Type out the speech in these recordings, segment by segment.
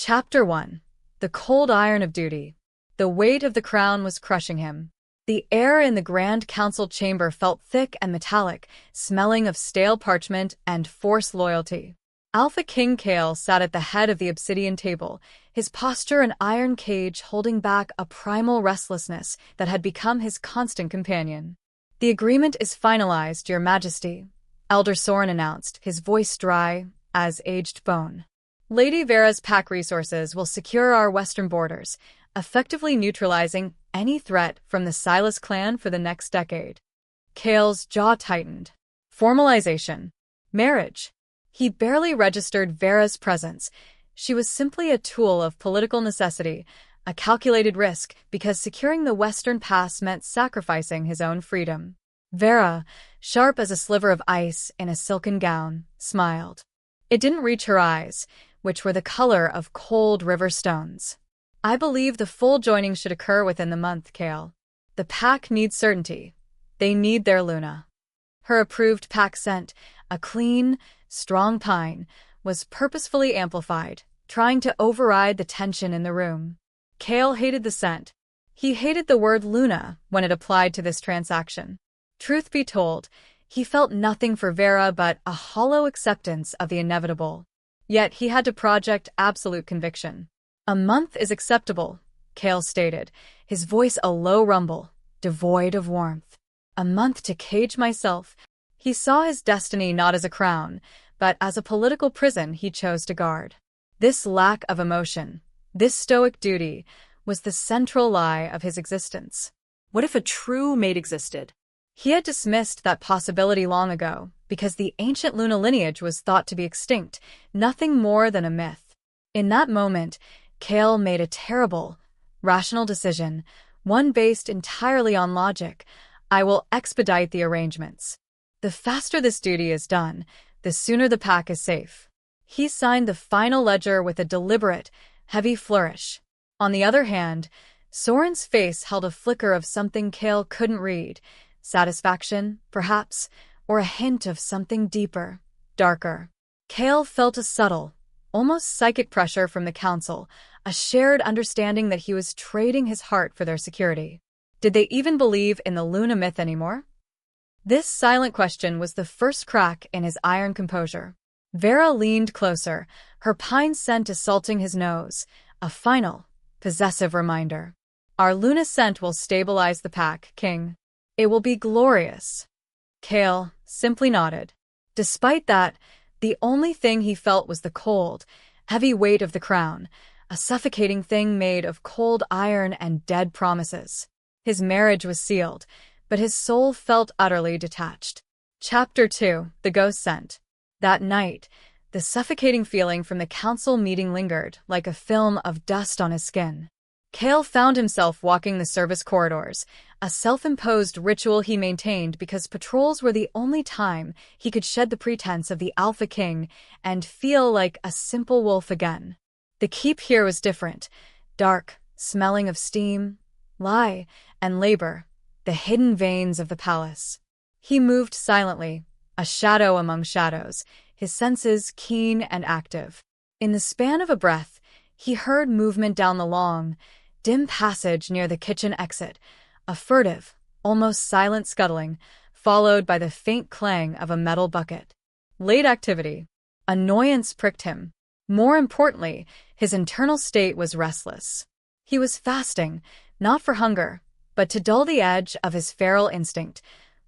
Chapter 1. The Cold Iron of Duty. The weight of the crown was crushing him. The air in the Grand Council chamber felt thick and metallic, smelling of stale parchment and forced loyalty. Alpha King Kael sat at the head of the obsidian table, his posture an iron cage holding back a primal restlessness that had become his constant companion. "The agreement is finalized, Your Majesty," Elder Soren announced, his voice dry as aged bone. "Lady Vera's pack resources will secure our western borders, effectively neutralizing any threat from the Silas clan for the next decade." Kael's jaw tightened. Formalization. Marriage. He barely registered Vera's presence. She was simply a tool of political necessity, a calculated risk, because securing the Western Pass meant sacrificing his own freedom. Vera, sharp as a sliver of ice in a silken gown, smiled. It didn't reach her eyes, which were the color of cold river stones. "I believe the full joining should occur within the month, Kael. The pack needs certainty. They need their Luna." Her approved pack scent, a clean, strong pine, was purposefully amplified, trying to override the tension in the room. Kael hated the scent. He hated the word Luna when it applied to this transaction. Truth be told, he felt nothing for Vera but a hollow acceptance of the inevitable. Yet he had to project absolute conviction. "A month is acceptable," Kael stated, his voice a low rumble, devoid of warmth. "A month to cage myself." He saw his destiny not as a crown, but as a political prison he chose to guard. This lack of emotion, this stoic duty, was the central lie of his existence. What if a true Maid existed? He had dismissed that possibility long ago, because the ancient Luna lineage was thought to be extinct, nothing more than a myth. In that moment, Kael made a terrible, rational decision, one based entirely on logic. "I will expedite the arrangements. The faster this duty is done, the sooner the pack is safe." He signed the final ledger with a deliberate, heavy flourish. On the other hand, Soren's face held a flicker of something Kael couldn't read. Satisfaction, perhaps, or a hint of something deeper, darker. Kael felt a subtle, almost psychic pressure from the council, a shared understanding that he was trading his heart for their security. Did they even believe in the Luna myth anymore? This silent question was the first crack in his iron composure. Vera leaned closer, her pine scent assaulting his nose, a final, possessive reminder. "Our Luna scent will stabilize the pack, King. It will be glorious." Kael simply nodded. Despite that, the only thing he felt was the cold, heavy weight of the crown, a suffocating thing made of cold iron and dead promises. His marriage was sealed, but his soul felt utterly detached. Chapter 2. The Ghost Scent. That night, the suffocating feeling from the council meeting lingered like a film of dust on his skin. Kael found himself walking the service corridors, a self-imposed ritual he maintained because patrols were the only time he could shed the pretense of the Alpha King and feel like a simple wolf again. The keep here was different, dark, smelling of steam, lie, and labor, the hidden veins of the palace. He moved silently, a shadow among shadows, his senses keen and active. In the span of a breath, he heard movement down the long, dim passage near the kitchen exit, a furtive, almost silent scuttling, followed by the faint clang of a metal bucket. Late activity. Annoyance pricked him. More importantly, his internal state was restless. He was fasting, not for hunger, but to dull the edge of his feral instinct,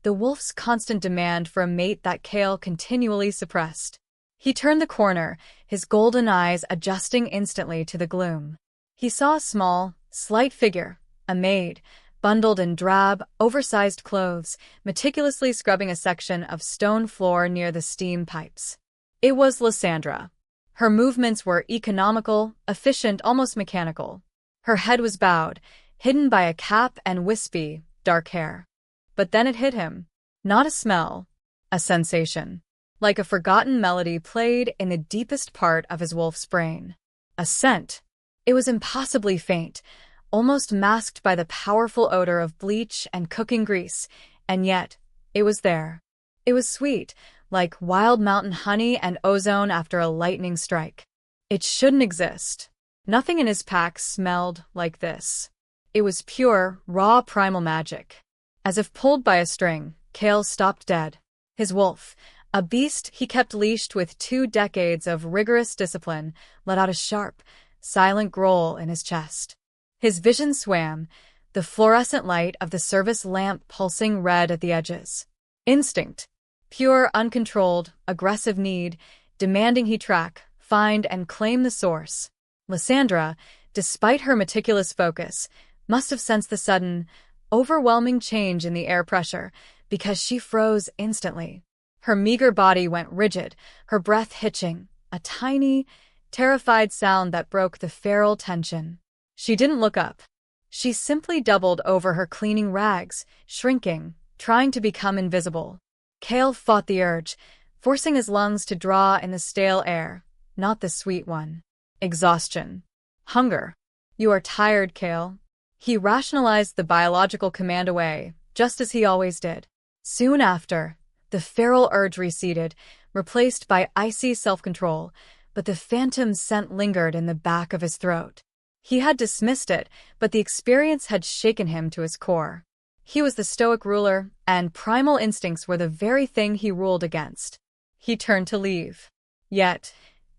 the wolf's constant demand for a mate that Kael continually suppressed. He turned the corner, his golden eyes adjusting instantly to the gloom. He saw a small, slight figure, a maid, bundled in drab, oversized clothes, meticulously scrubbing a section of stone floor near the steam pipes. It was Lysandra. Her movements were economical, efficient, almost mechanical. Her head was bowed, hidden by a cap and wispy, dark hair. But then it hit him. Not a smell, a sensation. Like a forgotten melody played in the deepest part of his wolf's brain. A scent. It was impossibly faint, almost masked by the powerful odor of bleach and cooking grease, and yet, it was there. It was sweet, like wild mountain honey and ozone after a lightning strike. It shouldn't exist. Nothing in his pack smelled like this. It was pure, raw primal magic. As if pulled by a string, Kael stopped dead. His wolf, a beast he kept leashed with 2 decades of rigorous discipline, let out a sharp, silent growl in his chest. His vision swam, the fluorescent light of the service lamp pulsing red at the edges. Instinct. Pure, uncontrolled, aggressive need, demanding he track, find, and claim the source. Lysandra, despite her meticulous focus, must have sensed the sudden, overwhelming change in the air pressure, because she froze instantly. Her meager body went rigid, her breath hitching, a tiny, terrified sound that broke the feral tension. She didn't look up. She simply doubled over her cleaning rags, shrinking, trying to become invisible. Kael fought the urge, forcing his lungs to draw in the stale air, not the sweet one. Exhaustion. Hunger. You are tired, Kael. He rationalized the biological command away, just as he always did. Soon after, the feral urge receded, replaced by icy self-control, but the phantom scent lingered in the back of his throat. He had dismissed it, but the experience had shaken him to his core. He was the stoic ruler, and primal instincts were the very thing he ruled against. He turned to leave. Yet,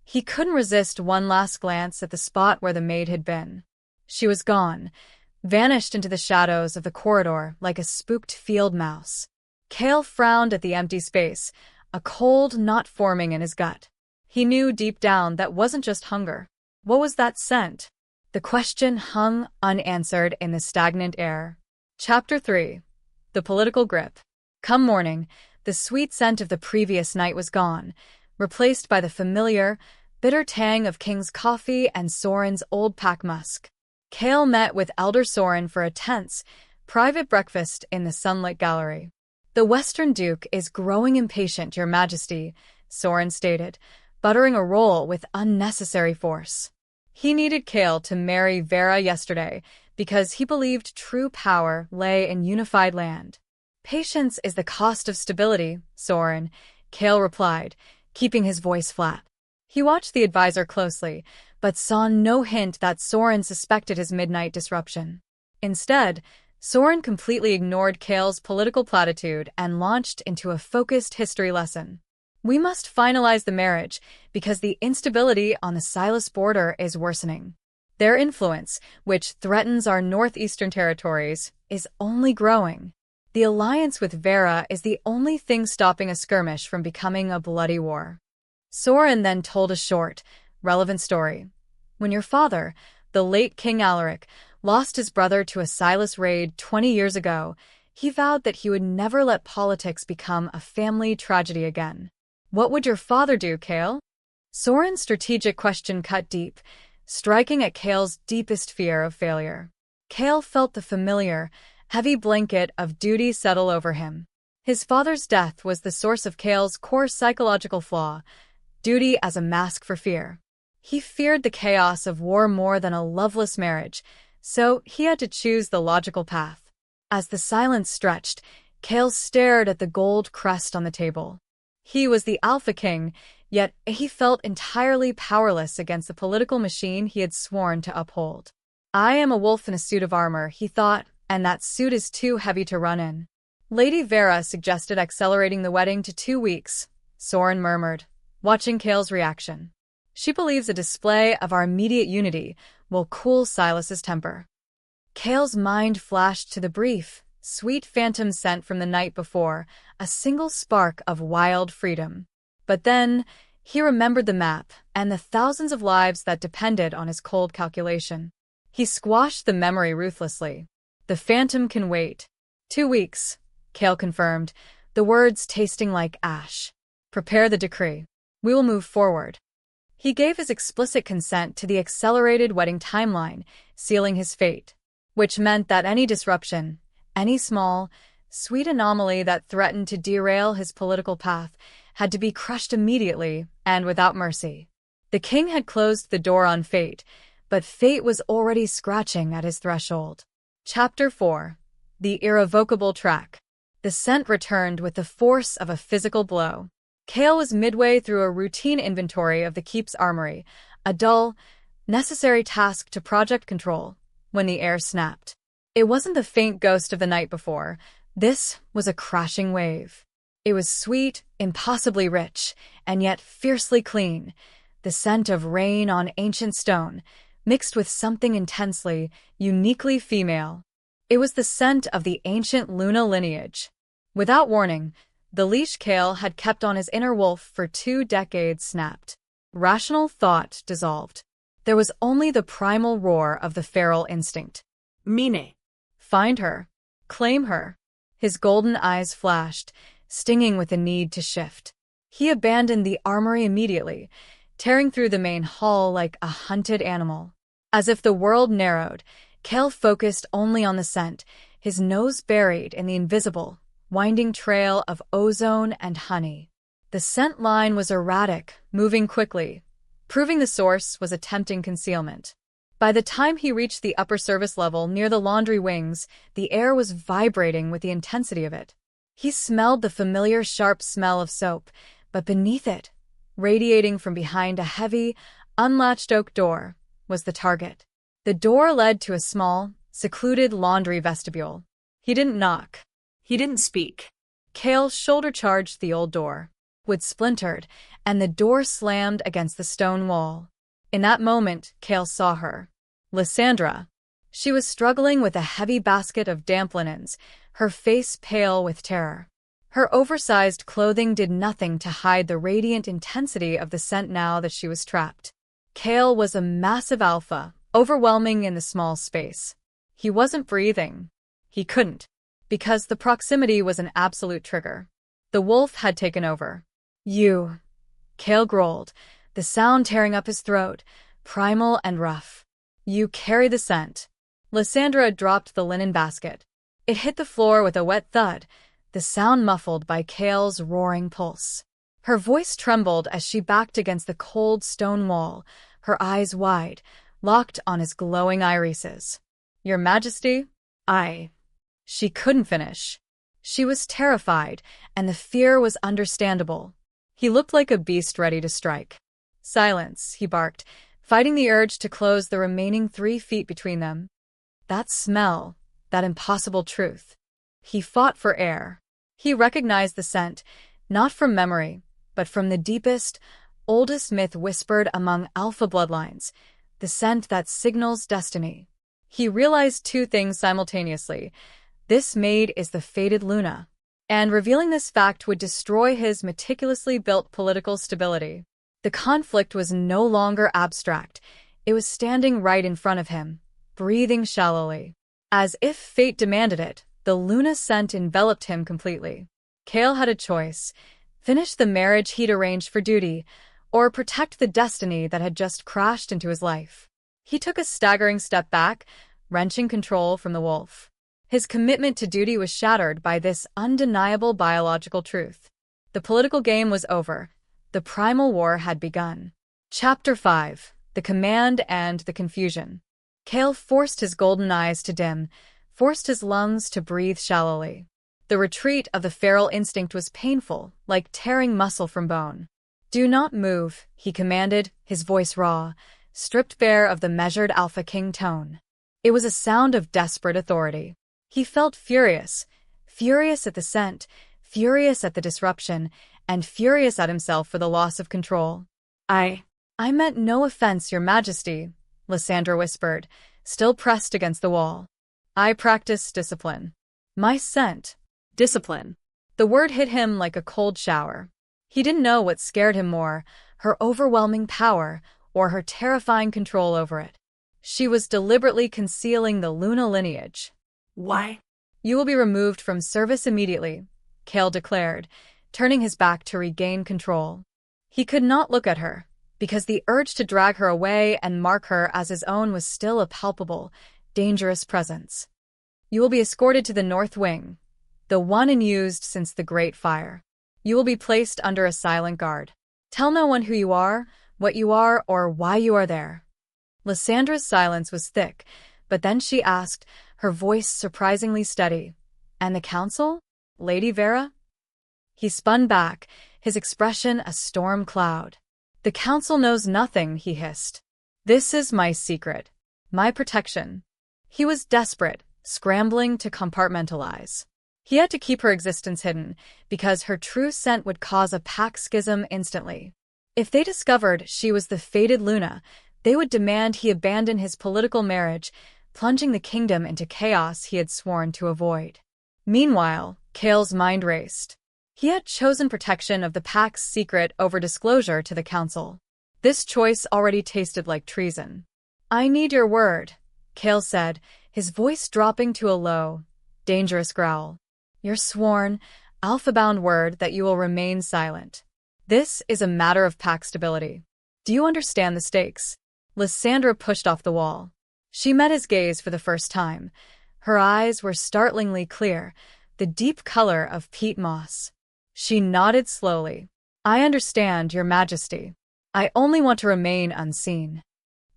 he couldn't resist one last glance at the spot where the maid had been. She was gone, vanished into the shadows of the corridor like a spooked field mouse. Kael frowned at the empty space, a cold knot forming in his gut. He knew deep down that wasn't just hunger. What was that scent? The question hung unanswered in the stagnant air. Chapter 3. The Political Grip. Come morning, the sweet scent of the previous night was gone, replaced by the familiar, bitter tang of King's coffee and Soren's old pack musk. Kael met with Elder Soren for a tense, private breakfast in the sunlit gallery. The Western Duke is growing impatient, Your Majesty, Soren stated, buttering a roll with unnecessary force. He needed Kael to marry Vera yesterday because he believed true power lay in unified land. Patience is the cost of stability, Soren, Kael replied, keeping his voice flat. He watched the advisor closely, but saw no hint that Soren suspected his midnight disruption. Instead, Soren completely ignored Kael's political platitude and launched into a focused history lesson. We must finalize the marriage because the instability on the Silas border is worsening. Their influence, which threatens our northeastern territories, is only growing. The alliance with Vera is the only thing stopping a skirmish from becoming a bloody war. Soren then told a short, relevant story. When your father, the late King Alaric, lost his brother to a Silas raid 20 years ago, he vowed that he would never let politics become a family tragedy again. What would your father do, Kael? Soren's strategic question cut deep, striking at Kael's deepest fear of failure. Kael felt the familiar, heavy blanket of duty settle over him. His father's death was the source of Kael's core psychological flaw, duty as a mask for fear. He feared the chaos of war more than a loveless marriage, so he had to choose the logical path. As the silence stretched, Kael stared at the gold crest on the table. He was the Alpha King, yet he felt entirely powerless against the political machine he had sworn to uphold. I am a wolf in a suit of armor, he thought, and that suit is too heavy to run in. Lady Vera suggested accelerating the wedding to 2 weeks, Soren murmured, watching Kael's reaction. She believes a display of our immediate unity will cool Silas's temper. Kael's mind flashed to the brief, sweet phantom scent from the night before, a single spark of wild freedom. But then, he remembered the map and the thousands of lives that depended on his cold calculation. He squashed the memory ruthlessly. The phantom can wait. 2 weeks, Kael confirmed, the words tasting like ash. Prepare the decree. We will move forward. He gave his explicit consent to the accelerated wedding timeline, sealing his fate, which meant that any disruption, any small, sweet anomaly that threatened to derail his political path, had to be crushed immediately and without mercy. The king had closed the door on fate, but fate was already scratching at his threshold. Chapter 4. The Irrevocable Track. The scent returned with the force of a physical blow. Kael was midway through a routine inventory of the keep's armory, a dull, necessary task to project control, when the air snapped. It wasn't the faint ghost of the night before. This was a crashing wave. It was sweet, impossibly rich, and yet fiercely clean, the scent of rain on ancient stone, mixed with something intensely, uniquely female. It was the scent of the ancient Luna lineage. Without warning, the leash Kael had kept on his inner wolf for 2 decades snapped. Rational thought dissolved. There was only the primal roar of the feral instinct. Mine. Find her. Claim her. His golden eyes flashed, stinging with the need to shift. He abandoned the armory immediately, tearing through the main hall like a hunted animal. As if the world narrowed, Kael focused only on the scent, his nose buried in the invisible, winding trail of ozone and honey. The scent line was erratic, moving quickly, proving the source was attempting concealment. By the time he reached the upper service level near the laundry wings, the air was vibrating with the intensity of it. He smelled the familiar sharp smell of soap, but beneath it, radiating from behind a heavy, unlatched oak door, was the target. The door led to a small, secluded laundry vestibule. He didn't knock. He didn't speak. Kael shoulder-charged the old door. Wood splintered, and the door slammed against the stone wall. In that moment, Kael saw her. Lysandra. She was struggling with a heavy basket of damp linens, her face pale with terror. Her oversized clothing did nothing to hide the radiant intensity of the scent now that she was trapped. Kael was a massive alpha, overwhelming in the small space. He wasn't breathing. He couldn't, because the proximity was an absolute trigger. The wolf had taken over. You. Kael growled, the sound tearing up his throat, primal and rough. You carry the scent. Lysandra dropped the linen basket. It hit the floor with a wet thud, the sound muffled by Kael's roaring pulse. Her voice trembled as she backed against the cold stone wall, her eyes wide, locked on his glowing irises. Your Majesty? She couldn't finish. She was terrified, and the fear was understandable. He looked like a beast ready to strike. Silence, he barked, fighting the urge to close the remaining 3 feet between them. That smell, that impossible truth. He fought for air. He recognized the scent, not from memory, but from the deepest, oldest myth whispered among alpha bloodlines, the scent that signals destiny. He realized 2 things simultaneously. This Maid is the fated Luna, and revealing this fact would destroy his meticulously built political stability. The conflict was no longer abstract. It was standing right in front of him, breathing shallowly. As if fate demanded it, the Luna scent enveloped him completely. Kael had a choice: finish the marriage he'd arranged for duty, or protect the destiny that had just crashed into his life. He took a staggering step back, wrenching control from the wolf. His commitment to duty was shattered by this undeniable biological truth. The political game was over. The primal war had begun. Chapter 5: The Command and the Confusion. Kael forced his golden eyes to dim, forced his lungs to breathe shallowly. The retreat of the feral instinct was painful, like tearing muscle from bone. Do not move, he commanded, his voice raw, stripped bare of the measured Alpha King tone. It was a sound of desperate authority. He felt furious at the scent, furious at the disruption, and furious at himself for the loss of control. I meant no offense, Your Majesty, Lysandra whispered, still pressed against the wall. I practice discipline. My scent. Discipline. The word hit him like a cold shower. He didn't know what scared him more, her overwhelming power or her terrifying control over it. She was deliberately concealing the Luna lineage. Why? You will be removed from service immediately, Kael declared, turning his back to regain control. He could not look at her, because the urge to drag her away and mark her as his own was still a palpable, dangerous presence. You will be escorted to the North Wing, the one unused since the Great Fire. You will be placed under a silent guard. Tell no one who you are, what you are, or why you are there. Lysandra's silence was thick, but then she asked, her voice surprisingly steady, And the council? Lady Vera? He spun back, his expression a storm cloud. The council knows nothing, he hissed. This is my secret. My protection. He was desperate, scrambling to compartmentalize. He had to keep her existence hidden, because her true scent would cause a pack schism instantly. If they discovered she was the fated Luna, they would demand he abandon his political marriage, plunging the kingdom into chaos he had sworn to avoid. Meanwhile, Kael's mind raced. He had chosen protection of the pack's secret over disclosure to the council. This choice already tasted like treason. I need your word, Kael said, his voice dropping to a low, dangerous growl. Your sworn, alpha-bound word that you will remain silent. This is a matter of pack stability. Do you understand the stakes? Lysandra pushed off the wall. She met his gaze for the first time. Her eyes were startlingly clear, the deep color of peat moss. She nodded slowly. I understand, Your Majesty. I only want to remain unseen.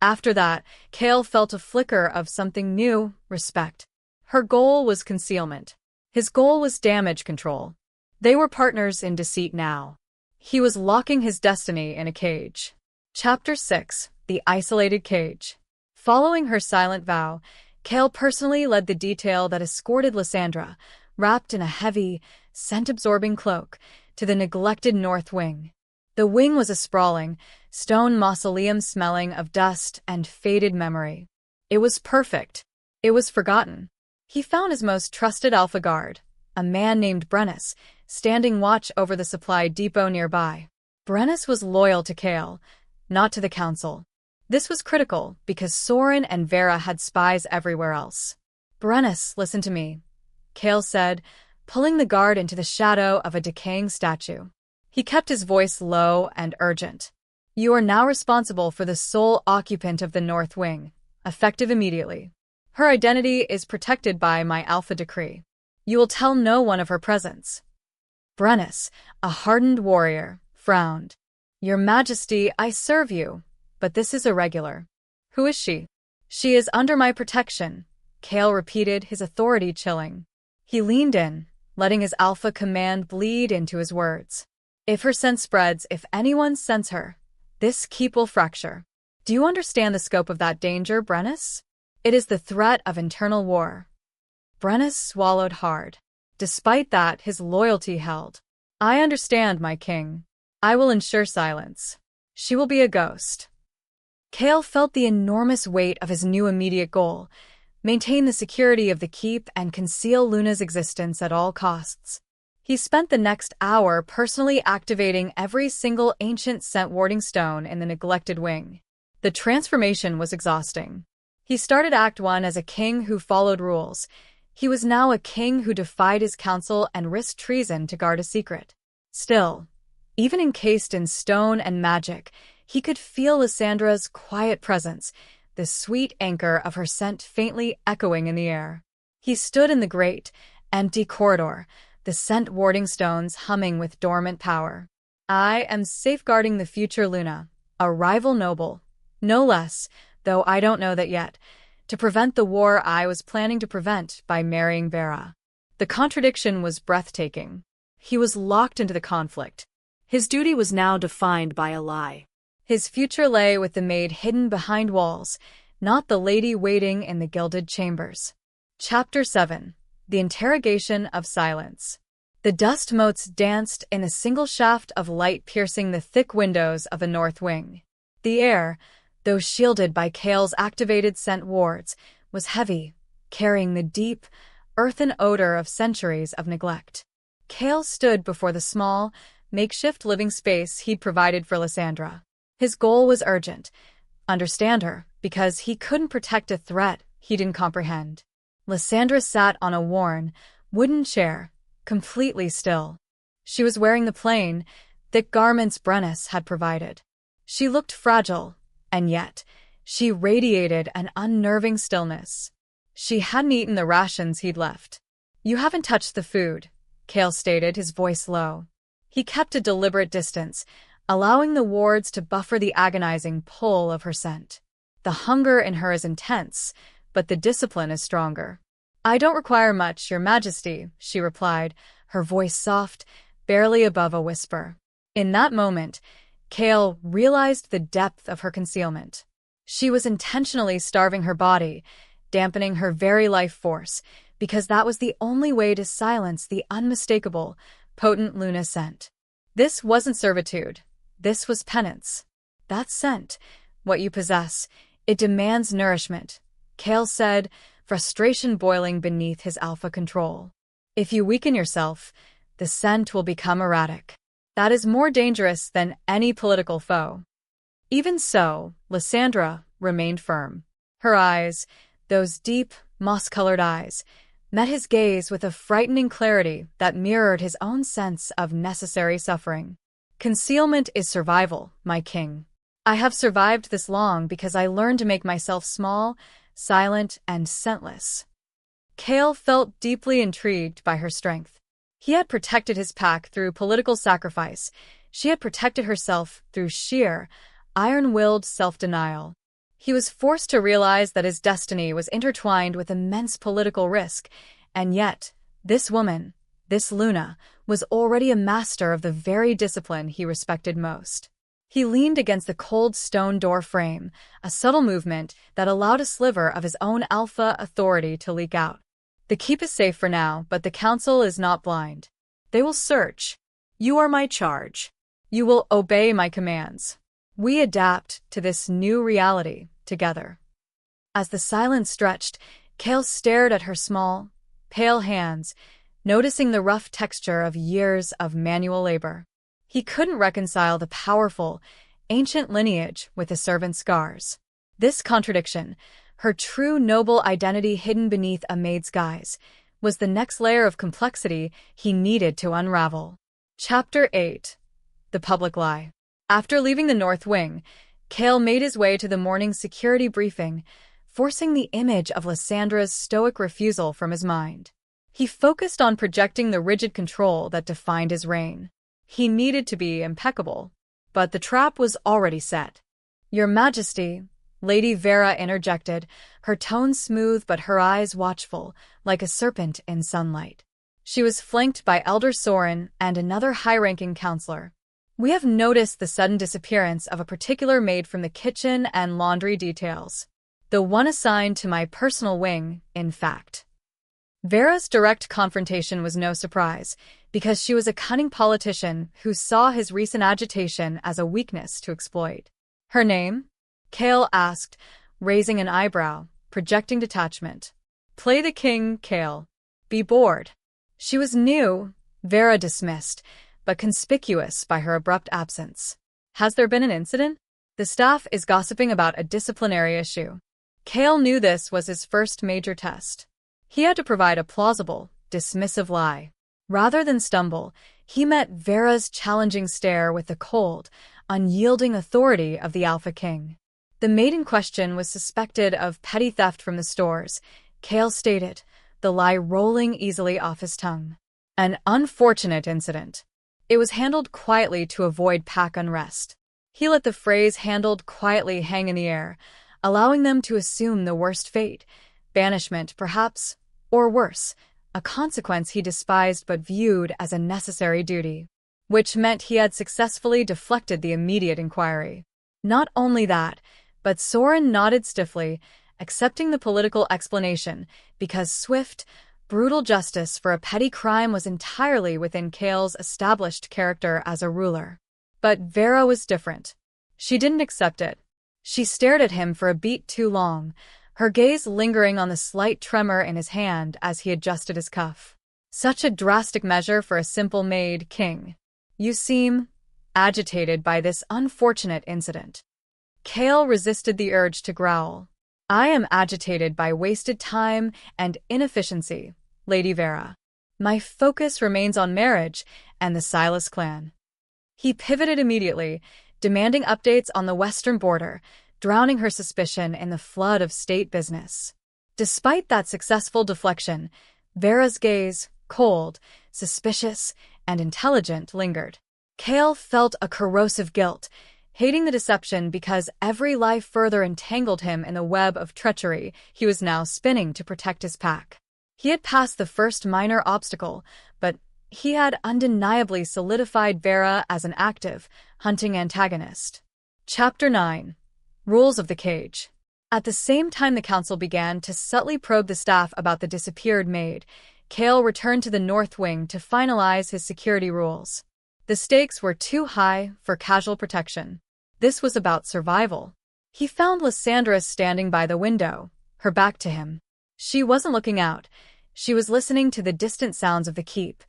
After that, Kael felt a flicker of something new, respect. Her goal was concealment. His goal was damage control. They were partners in deceit now. He was locking his destiny in a cage. Chapter 6: The Isolated Cage. Following her silent vow, Kael personally led the detail that escorted Lysandra, wrapped in a heavy, scent-absorbing cloak, to the neglected north wing. The wing was a sprawling, stone mausoleum smelling of dust and faded memory. It was perfect. It was forgotten. He found his most trusted Alpha Guard, a man named Brennus, standing watch over the supply depot nearby. Brennus was loyal to Kael, not to the council. This was critical because Soren and Vera had spies everywhere else. Brennus, listen to me, Kael said, pulling the guard into the shadow of a decaying statue. He kept his voice low and urgent. You are now responsible for the sole occupant of the North Wing, effective immediately. Her identity is protected by my Alpha Decree. You will tell no one of her presence. Brennus, a hardened warrior, frowned. Your Majesty, I serve you, but this is irregular. Who is she? She is under my protection, Kael repeated, his authority chilling. He leaned in, letting his alpha command bleed into his words. If her scent spreads, if anyone scents her, this keep will fracture. Do you understand the scope of that danger, Brennus? It is the threat of internal war. Brennus swallowed hard. Despite that, his loyalty held. I understand, my king. I will ensure silence. She will be a ghost. Kael felt the enormous weight of his new immediate goal: maintain the security of the keep and conceal Luna's existence at all costs. He spent the next hour personally activating every single ancient scent-warding stone in the neglected wing. The transformation was exhausting. He started Act 1 as a king who followed rules. He was now a king who defied his council and risked treason to guard a secret. Still, even encased in stone and magic, he could feel Lysandra's quiet presence, the sweet anchor of her scent faintly echoing in the air. He stood in the great, empty corridor, the scent-warding stones humming with dormant power. I am safeguarding the future Luna, a rival noble, no less, though I don't know that yet, to prevent the war I was planning to prevent by marrying Vera. The contradiction was breathtaking. He was locked into the conflict. His duty was now defined by a lie. His future lay with the maid hidden behind walls, not the lady waiting in the gilded chambers. Chapter 7: The Interrogation of Silence. The dust motes danced in a single shaft of light piercing the thick windows of the north wing. The air, though shielded by Kael's activated scent wards, was heavy, carrying the deep, earthen odor of centuries of neglect. Kael stood before the small, makeshift living space he'd provided for Lysandra. His goal was urgent: understand her, because he couldn't protect a threat he didn't comprehend. Lysandra sat on a worn, wooden chair, completely still. She was wearing the plain, thick garments Brennus had provided. She looked fragile, and yet, she radiated an unnerving stillness. She hadn't eaten the rations he'd left. You haven't touched the food, Kael stated, his voice low. He kept a deliberate distance, allowing the wards to buffer the agonizing pull of her scent. The hunger in her is intense, but the discipline is stronger. I don't require much, Your Majesty, she replied, her voice soft, barely above a whisper. In that moment, Kael realized the depth of her concealment. She was intentionally starving her body, dampening her very life force, because that was the only way to silence the unmistakable, potent Luna scent. This wasn't servitude. This was penance. That scent, what you possess, it demands nourishment, Kael said, frustration boiling beneath his alpha control. If you weaken yourself, the scent will become erratic. That is more dangerous than any political foe. Even so, Lysandra remained firm. Her eyes, those deep, moss-colored eyes, met his gaze with a frightening clarity that mirrored his own sense of necessary suffering. Concealment is survival, my king. I have survived this long because I learned to make myself small, silent, and scentless. Kael felt deeply intrigued by her strength. He had protected his pack through political sacrifice. She had protected herself through sheer, iron-willed self-denial. He was forced to realize that his destiny was intertwined with immense political risk, and yet, this woman, this Luna, was already a master of the very discipline he respected most. He leaned against the cold stone door frame, a subtle movement that allowed a sliver of his own alpha authority to leak out. The keep is safe for now, but the council is not blind. They will search. You are my charge. You will obey my commands. We adapt to this new reality together. As the silence stretched, Kael stared at her small, pale hands, noticing the rough texture of years of manual labor. He couldn't reconcile the powerful, ancient lineage with the servant's scars. This contradiction, her true noble identity hidden beneath a maid's guise, was the next layer of complexity he needed to unravel. Chapter 8. The Public Lie. After leaving the North Wing, Kael made his way to the morning security briefing, forcing the image of Lysandra's stoic refusal from his mind. He focused on projecting the rigid control that defined his reign. He needed to be impeccable, but the trap was already set. Your Majesty, Lady Vera interjected, her tone smooth but her eyes watchful, like a serpent in sunlight. She was flanked by Elder Soren and another high-ranking counselor. We have noticed the sudden disappearance of a particular maid from the kitchen and laundry details. The one assigned to my personal wing, in fact. Vera's direct confrontation was no surprise, because she was a cunning politician who saw his recent agitation as a weakness to exploit. Her name? Kael asked, raising an eyebrow, projecting detachment. Play the king, Kael. Be bored. She was new, Vera dismissed, but conspicuous by her abrupt absence. Has there been an incident? The staff is gossiping about a disciplinary issue. Kael knew this was his first major test. He had to provide a plausible, dismissive lie. Rather than stumble, he met Vera's challenging stare with the cold, unyielding authority of the Alpha King. The maid in question was suspected of petty theft from the stores, Kael stated, the lie rolling easily off his tongue. An unfortunate incident. It was handled quietly to avoid pack unrest. He let the phrase handled quietly hang in the air, allowing them to assume the worst fate, banishment perhaps, or worse, a consequence he despised but viewed as a necessary duty, which meant he had successfully deflected the immediate inquiry. Not only that, but Soren nodded stiffly, accepting the political explanation, because swift, brutal justice for a petty crime was entirely within Kael's established character as a ruler. But Vera was different. She didn't accept it. She stared at him for a beat too long, her gaze lingering on the slight tremor in his hand as he adjusted his cuff. Such a drastic measure for a simple maid king. You seem agitated by this unfortunate incident. Kael resisted the urge to growl. I am agitated by wasted time and inefficiency, Lady Vera. My focus remains on marriage and the Silas clan. He pivoted immediately, demanding updates on the western border, drowning her suspicion in the flood of state business. Despite that successful deflection, Vera's gaze, cold, suspicious, and intelligent, lingered. Kael felt a corrosive guilt, hating the deception because every lie further entangled him in the web of treachery he was now spinning to protect his pack. He had passed the first minor obstacle, but he had undeniably solidified Vera as an active, hunting antagonist. Chapter 9. Rules of the cage. At the same time the council began to subtly probe the staff about the disappeared maid, Kael returned to the North Wing to finalize his security rules. The stakes were too high for casual protection. This was about survival. He found Lysandra standing by the window, her back to him. She wasn't looking out. She was listening to the distant sounds of the keep,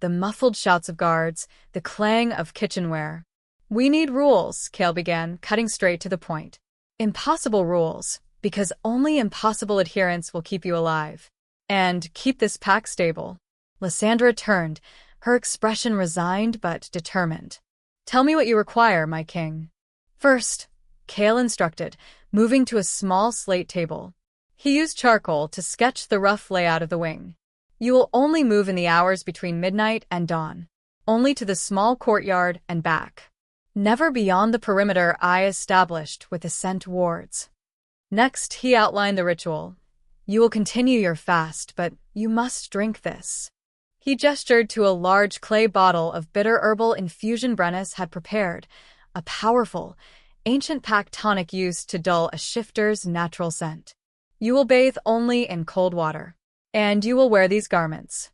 the muffled shouts of guards, the clang of kitchenware. "We need rules," Kael began, cutting straight to the point. "Impossible rules, because only impossible adherence will keep you alive. And keep this pack stable." Lysandra turned, her expression resigned but determined. "Tell me what you require, my king." "First," Kael instructed, moving to a small slate table. He used charcoal to sketch the rough layout of the wing. "You will only move in the hours between midnight and dawn. Only to the small courtyard and back. Never beyond the perimeter I established with the scent wards." Next, he outlined the ritual. "You will continue your fast, but you must drink this." He gestured to a large clay bottle of bitter herbal infusion Brennus had prepared, a powerful, ancient pack tonic used to dull a shifter's natural scent. "You will bathe only in cold water. And you will wear these garments."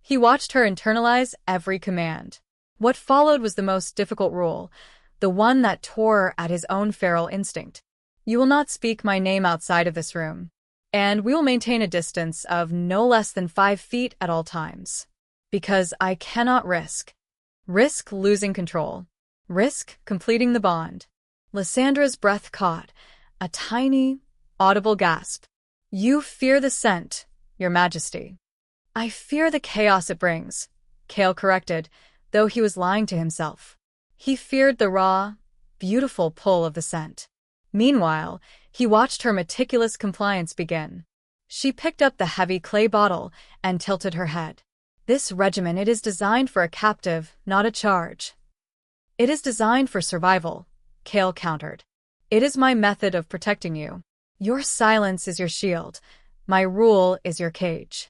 He watched her internalize every command. What followed was the most difficult rule, the one that tore at his own feral instinct. "You will not speak my name outside of this room. And we will maintain a distance of no less than 5 feet at all times. Because I cannot risk losing control. Risk completing the bond." Lysandra's breath caught, a tiny, audible gasp. "You fear the scent, Your Majesty." "I fear the chaos it brings," Kael corrected, though he was lying to himself. He feared the raw, beautiful pull of the scent. Meanwhile, he watched her meticulous compliance begin. She picked up the heavy clay bottle and tilted her head. "This regimen, it is designed for a captive, not a charge." "It is designed for survival," Kael countered. "It is my method of protecting you. Your silence is your shield. My rule is your cage."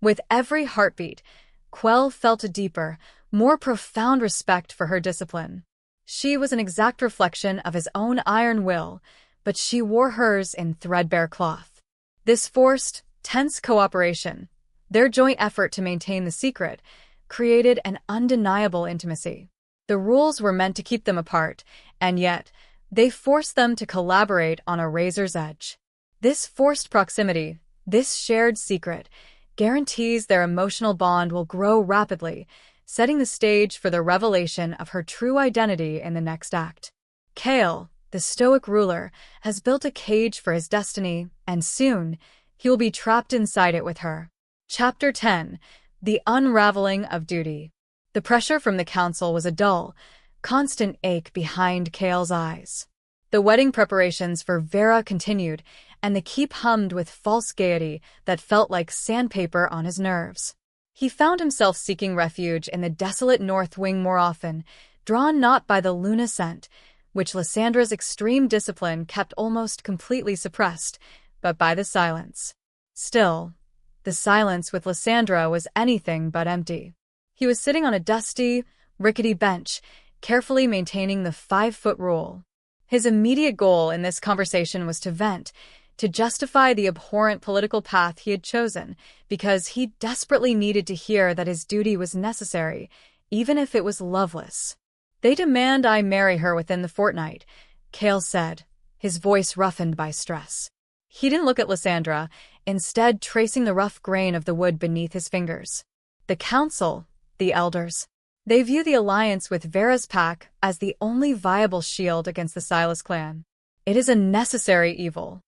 With every heartbeat, Kael felt a deeper, more profound respect for her discipline. She was an exact reflection of his own iron will, but she wore hers in threadbare cloth. This forced, tense cooperation, their joint effort to maintain the secret, created an undeniable intimacy. The rules were meant to keep them apart, and yet, they forced them to collaborate on a razor's edge. This forced proximity, this shared secret, guarantees their emotional bond will grow rapidly, setting the stage for the revelation of her true identity in the next act. Kael, the stoic ruler, has built a cage for his destiny, and soon, he will be trapped inside it with her. Chapter 10. The Unraveling of Duty. The pressure from the council was a dull, constant ache behind Kael's eyes. The wedding preparations for Vera continued, and the keep hummed with false gaiety that felt like sandpaper on his nerves. He found himself seeking refuge in the desolate North Wing more often, drawn not by the Luna scent, which Lysandra's extreme discipline kept almost completely suppressed, but by the silence. Still, the silence with Lysandra was anything but empty. He was sitting on a dusty, rickety bench, carefully maintaining the 5-foot rule. His immediate goal in this conversation was to vent, to justify the abhorrent political path he had chosen, because he desperately needed to hear that his duty was necessary, even if it was loveless. "They demand I marry her within the fortnight," Kael said, his voice roughened by stress. He didn't look at Lysandra, instead tracing the rough grain of the wood beneath his fingers. "The council, the elders, they view the alliance with Vera's pack as the only viable shield against the Silas clan. It is a necessary evil."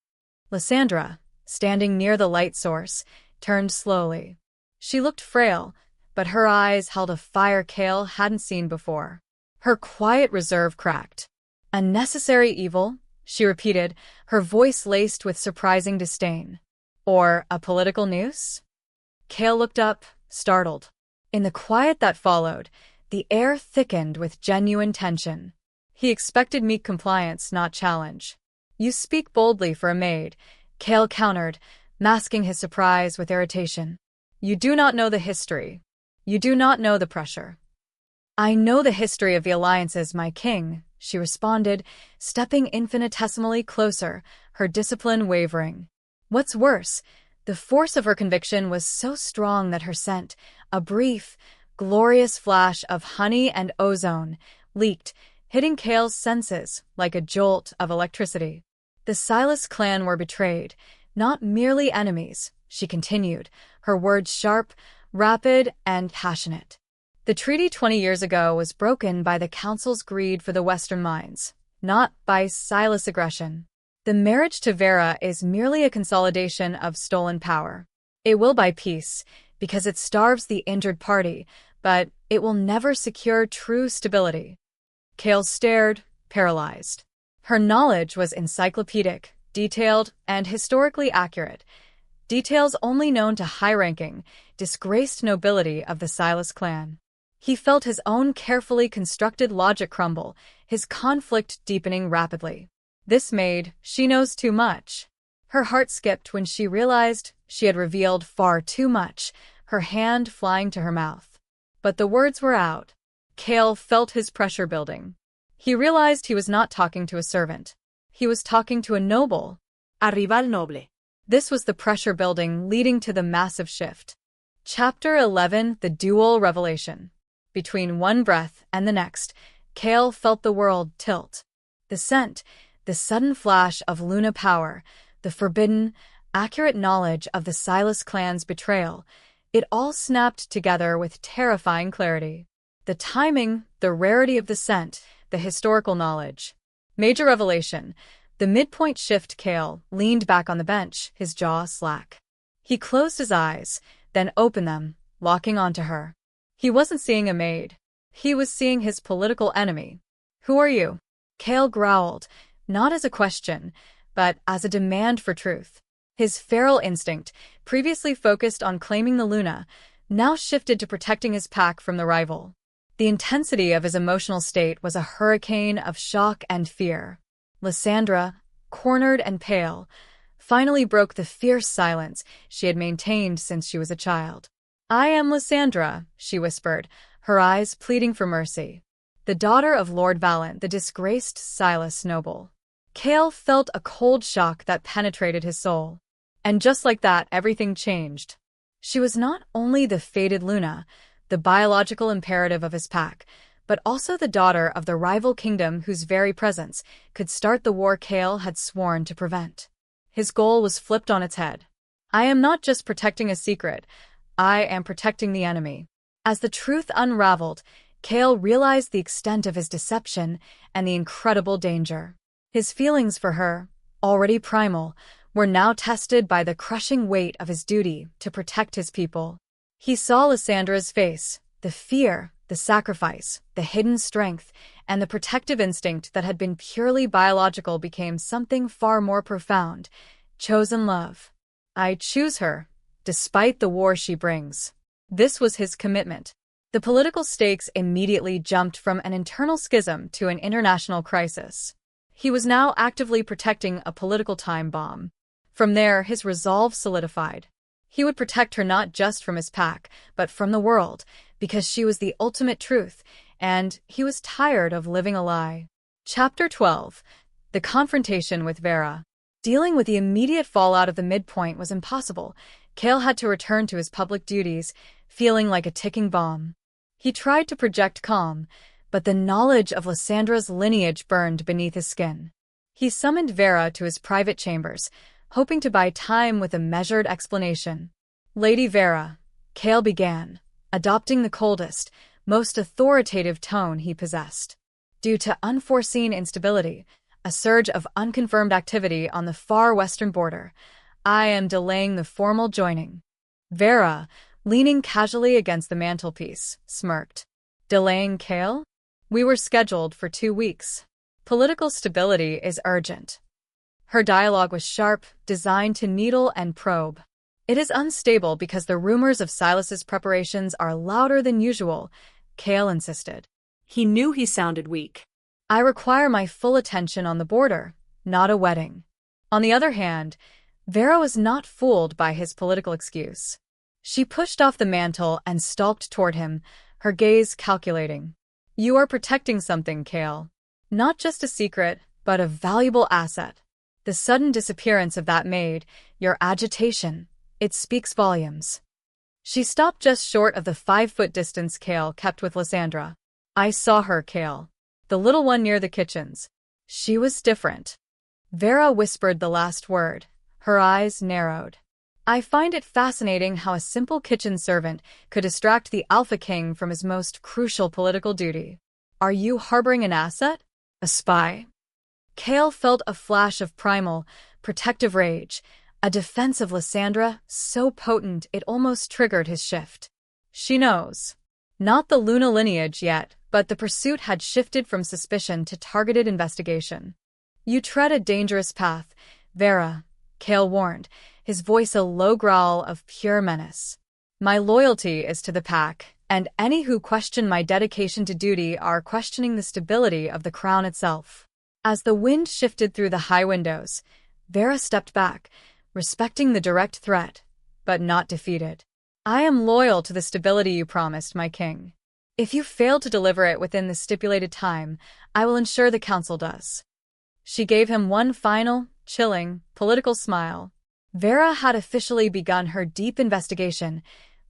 Lysandra, standing near the light source, turned slowly. She looked frail, but her eyes held a fire Kael hadn't seen before. Her quiet reserve cracked. "A necessary evil?" she repeated, her voice laced with surprising disdain. "Or a political noose?" Kael looked up, startled. In the quiet that followed, the air thickened with genuine tension. He expected meek compliance, not challenge. "You speak boldly for a maid," Kael countered, masking his surprise with irritation. "You do not know the history. You do not know the pressure." "I know the history of the alliances, my king," she responded, stepping infinitesimally closer, her discipline wavering. What's worse, the force of her conviction was so strong that her scent, a brief, glorious flash of honey and ozone, leaked, hitting Kael's senses like a jolt of electricity. The Silas clan were betrayed, not merely enemies, she continued, her words sharp, rapid, and passionate. The treaty 20 years ago was broken by the Council's greed for the Western mines, not by Silas aggression. The marriage to Vera is merely a consolidation of stolen power. It will buy peace, because it starves the injured party, but it will never secure true stability. Kael stared, paralyzed. Her knowledge was encyclopedic, detailed, and historically accurate, details only known to high-ranking, disgraced nobility of the Silas clan. He felt his own carefully constructed logic crumble, his conflict deepening rapidly. This Maid, she knows too much. Her heart skipped when she realized she had revealed far too much, her hand flying to her mouth. But the words were out. Kael felt his pressure building. He realized he was not talking to a servant. He was talking to a noble. Arriba el noble. This was the pressure building leading to the massive shift. Chapter 11: The Dual Revelation. Between one breath and the next, Kael felt the world tilt. The scent, the sudden flash of Luna power, the forbidden, accurate knowledge of the Silas clan's betrayal, it all snapped together with terrifying clarity. The timing, the rarity of the scent, the historical knowledge. Major revelation. The midpoint shift. Kael leaned back on the bench, his jaw slack. He closed his eyes, then opened them, locking onto her. He wasn't seeing a maid. He was seeing his political enemy. Who are you? Kael growled, not as a question, but as a demand for truth. His feral instinct, previously focused on claiming the Luna, now shifted to protecting his pack from the rival. The intensity of his emotional state was a hurricane of shock and fear. Lysandra, cornered and pale, finally broke the fierce silence she had maintained since she was a child. "I am Lysandra," she whispered, her eyes pleading for mercy. "The daughter of Lord Valent, the disgraced Silas noble." Kael felt a cold shock that penetrated his soul. And just like that, everything changed. She was not only the fated Luna, the biological imperative of his pack, but also the daughter of the rival kingdom whose very presence could start the war Kael had sworn to prevent. His goal was flipped on its head. "I am not just protecting a secret, I am protecting the enemy." As the truth unraveled, Kael realized the extent of his deception and the incredible danger. His feelings for her, already primal, were now tested by the crushing weight of his duty to protect his people. He saw Lysandra's face, the fear, the sacrifice, the hidden strength, and the protective instinct that had been purely biological became something far more profound: chosen love. "I choose her, despite the war she brings." This was his commitment. The political stakes immediately jumped from an internal schism to an international crisis. He was now actively protecting a political time bomb. From there, his resolve solidified. He would protect her not just from his pack, but from the world, because she was the ultimate truth, and he was tired of living a lie. Chapter 12: The Confrontation with Vera. Dealing with the immediate fallout of the midpoint was impossible. Kael had to return to his public duties, feeling like a ticking bomb. He tried to project calm, but the knowledge of Lysandra's lineage burned beneath his skin. He summoned Vera to his private chambers, hoping to buy time with a measured explanation. "Lady Vera," Kael began, adopting the coldest, most authoritative tone he possessed. "Due to unforeseen instability, a surge of unconfirmed activity on the far western border, I am delaying the formal joining." Vera, leaning casually against the mantelpiece, smirked. "Delaying Kael? We were scheduled for 2 weeks. Political stability is urgent." Her dialogue was sharp, designed to needle and probe. "It is unstable because the rumors of Silas's preparations are louder than usual," Kael insisted. He knew he sounded weak. "I require my full attention on the border, not a wedding." On the other hand, Vera was not fooled by his political excuse. She pushed off the mantle and stalked toward him, her gaze calculating. "You are protecting something, Kael. Not just a secret, but a valuable asset. The sudden disappearance of that maid, your agitation, it speaks volumes. She stopped just short of the 5-foot distance Kael kept with Lysandra. I saw her, Kael. The little one near the kitchens. She was different. Vera whispered the last word. Her eyes narrowed. I find it fascinating how a simple kitchen servant could distract the Alpha King from his most crucial political duty. Are you harboring an asset? A spy? Kael felt a flash of primal, protective rage, a defense of Lysandra so potent it almost triggered his shift. She knows. Not the Luna lineage yet, but the pursuit had shifted from suspicion to targeted investigation. You tread a dangerous path, Vera, Kael warned, his voice a low growl of pure menace. My loyalty is to the pack, and any who question my dedication to duty are questioning the stability of the crown itself. As the wind shifted through the high windows, Vera stepped back, respecting the direct threat, but not defeated. I am loyal to the stability you promised, my king. If you fail to deliver it within the stipulated time, I will ensure the council does. She gave him one final, chilling, political smile. Vera had officially begun her deep investigation.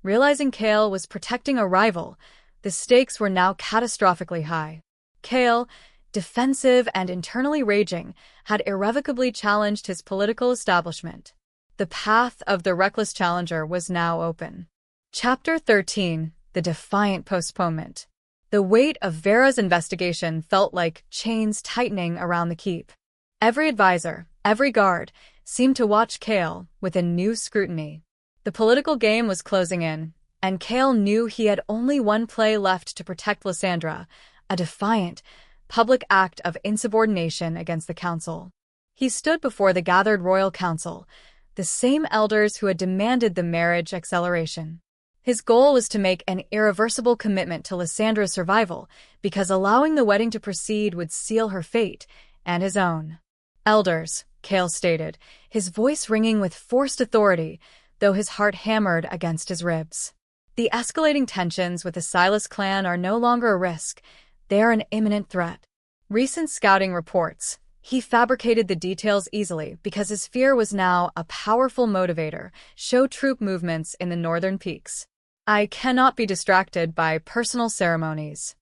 Realizing Kael was protecting a rival, the stakes were now catastrophically high. Kael, defensive and internally raging, had irrevocably challenged his political establishment. The path of the reckless challenger was now open. Chapter 13: The Defiant Postponement. The weight of Vera's investigation felt like chains tightening around the keep. Every advisor, every guard, seemed to watch Kael with a new scrutiny. The political game was closing in, and Kael knew he had only one play left to protect Lysandra, a defiant, public act of insubordination against the council. He stood before the gathered royal council, the same elders who had demanded the marriage acceleration. His goal was to make an irreversible commitment to Lysandra's survival, because allowing the wedding to proceed would seal her fate, and his own. Elders, Kael stated, his voice ringing with forced authority, though his heart hammered against his ribs. The escalating tensions with the Silas clan are no longer a risk, they are an imminent threat. Recent scouting reports. He fabricated the details easily because his fear was now a powerful motivator, show troop movements in the northern peaks. I cannot be distracted by personal ceremonies.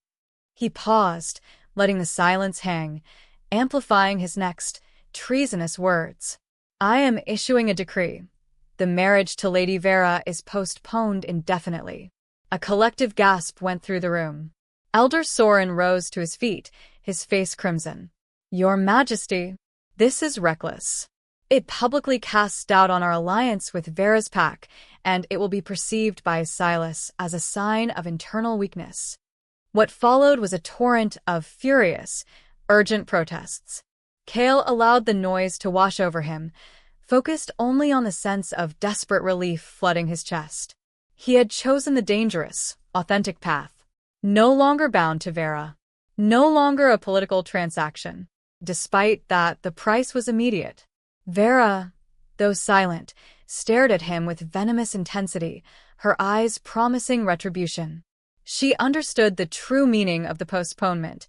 He paused, letting the silence hang, amplifying his next, treasonous words. I am issuing a decree. The marriage to Lady Vera is postponed indefinitely. A collective gasp went through the room. Elder Soren rose to his feet, his face crimson. Your Majesty, this is reckless. It publicly casts doubt on our alliance with Vera's pack, and it will be perceived by Silas as a sign of internal weakness. What followed was a torrent of furious, urgent protests. Kael allowed the noise to wash over him, focused only on the sense of desperate relief flooding his chest. He had chosen the dangerous, authentic path. No longer bound to Vera. No longer a political transaction. Despite that, the price was immediate. Vera, though silent, stared at him with venomous intensity, her eyes promising retribution. She understood the true meaning of the postponement.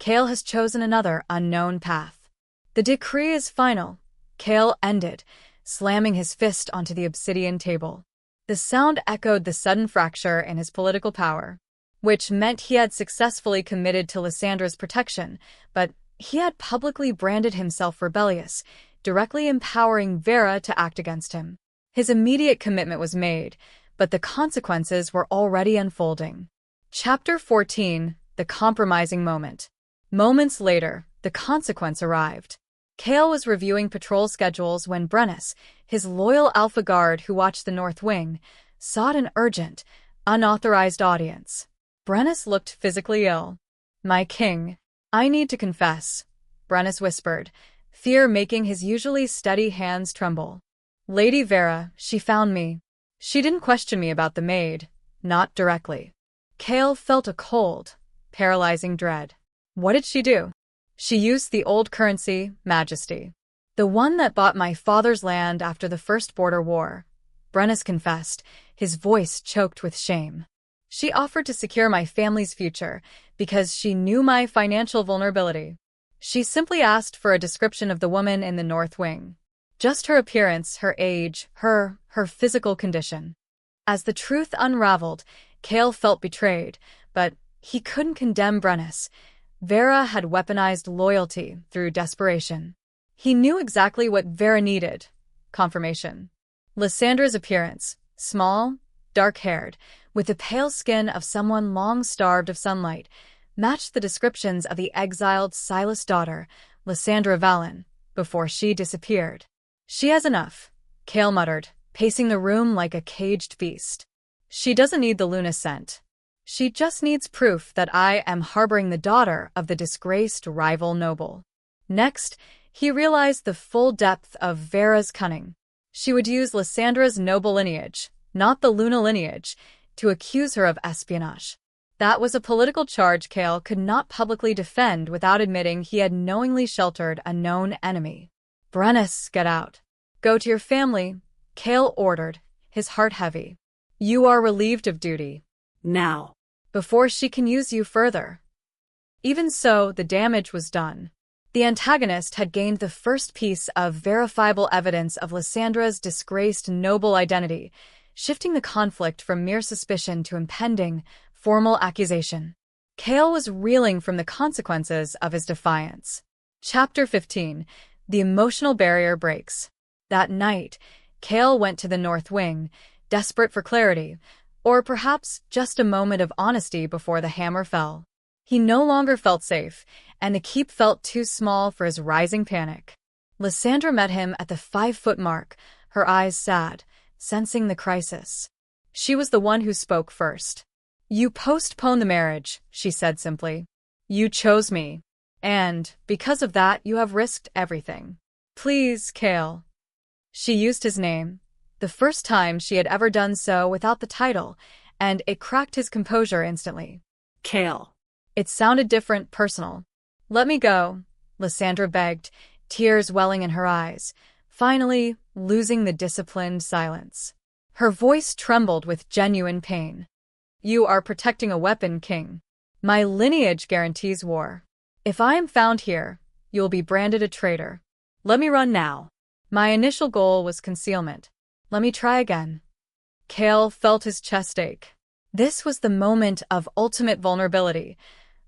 Kael has chosen another unknown path. The decree is final, Kael ended, slamming his fist onto the obsidian table. The sound echoed the sudden fracture in his political power, which meant he had successfully committed to Lysandra's protection, but he had publicly branded himself rebellious, directly empowering Vera to act against him. His immediate commitment was made, but the consequences were already unfolding. Chapter 14: The Compromising Moment. Moments later, the consequence arrived. Kael was reviewing patrol schedules when Brennus, his loyal Alpha Guard who watched the North Wing, sought an urgent, unauthorized audience. Brennus looked physically ill. My king, I need to confess, Brennus whispered, fear making his usually steady hands tremble. Lady Vera, she found me. She didn't question me about the maid, not directly. Kael felt a cold, paralyzing dread. What did she do? She used the old currency, Majesty. The one that bought my father's land after the First Border War, Brennus confessed, his voice choked with shame. She offered to secure my family's future because she knew my financial vulnerability. She simply asked for a description of the woman in the North Wing. Just her appearance, her age, her physical condition. As the truth unraveled, Kael felt betrayed, but he couldn't condemn Brennus. Vera had weaponized loyalty through desperation. He knew exactly what Vera needed: confirmation. Lysandra's appearance, small, dark-haired, with the pale skin of someone long starved of sunlight, matched the descriptions of the exiled Silas' daughter, Lysandra Vallon, before she disappeared. She has enough, Kael muttered, pacing the room like a caged beast. She doesn't need the Luna scent. She just needs proof that I am harboring the daughter of the disgraced rival noble. Next, he realized the full depth of Vera's cunning. She would use Lysandra's noble lineage, not the Luna lineage, to accuse her of espionage. That was a political charge Kael could not publicly defend without admitting he had knowingly sheltered a known enemy. Brennus, get out. Go to your family, Kael ordered, his heart heavy. You are relieved of duty. Now. Before she can use you further. Even so, the damage was done. The antagonist had gained the first piece of verifiable evidence of Lysandra's disgraced noble identity, shifting the conflict from mere suspicion to impending, formal accusation. Kael was reeling from the consequences of his defiance. Chapter 15. The emotional barrier breaks. That night, Kael went to the North Wing, desperate for clarity, or perhaps just a moment of honesty before the hammer fell. He no longer felt safe, and the keep felt too small for his rising panic. Lysandra met him at the 5-foot mark, her eyes sad, sensing the crisis. She was the one who spoke first. You postponed the marriage, she said simply. You chose me. And, because of that, you have risked everything. Please, Kael. She used his name, the first time she had ever done so without the title, and it cracked his composure instantly. Kael. It sounded different, personal. Let me go, Lysandra begged, tears welling in her eyes, finally losing the disciplined silence. Her voice trembled with genuine pain. You are protecting a weapon, King. My lineage guarantees war. If I am found here, you will be branded a traitor. Let me run now. My initial goal was concealment. Let me try again. Kael felt his chest ache. This was the moment of ultimate vulnerability,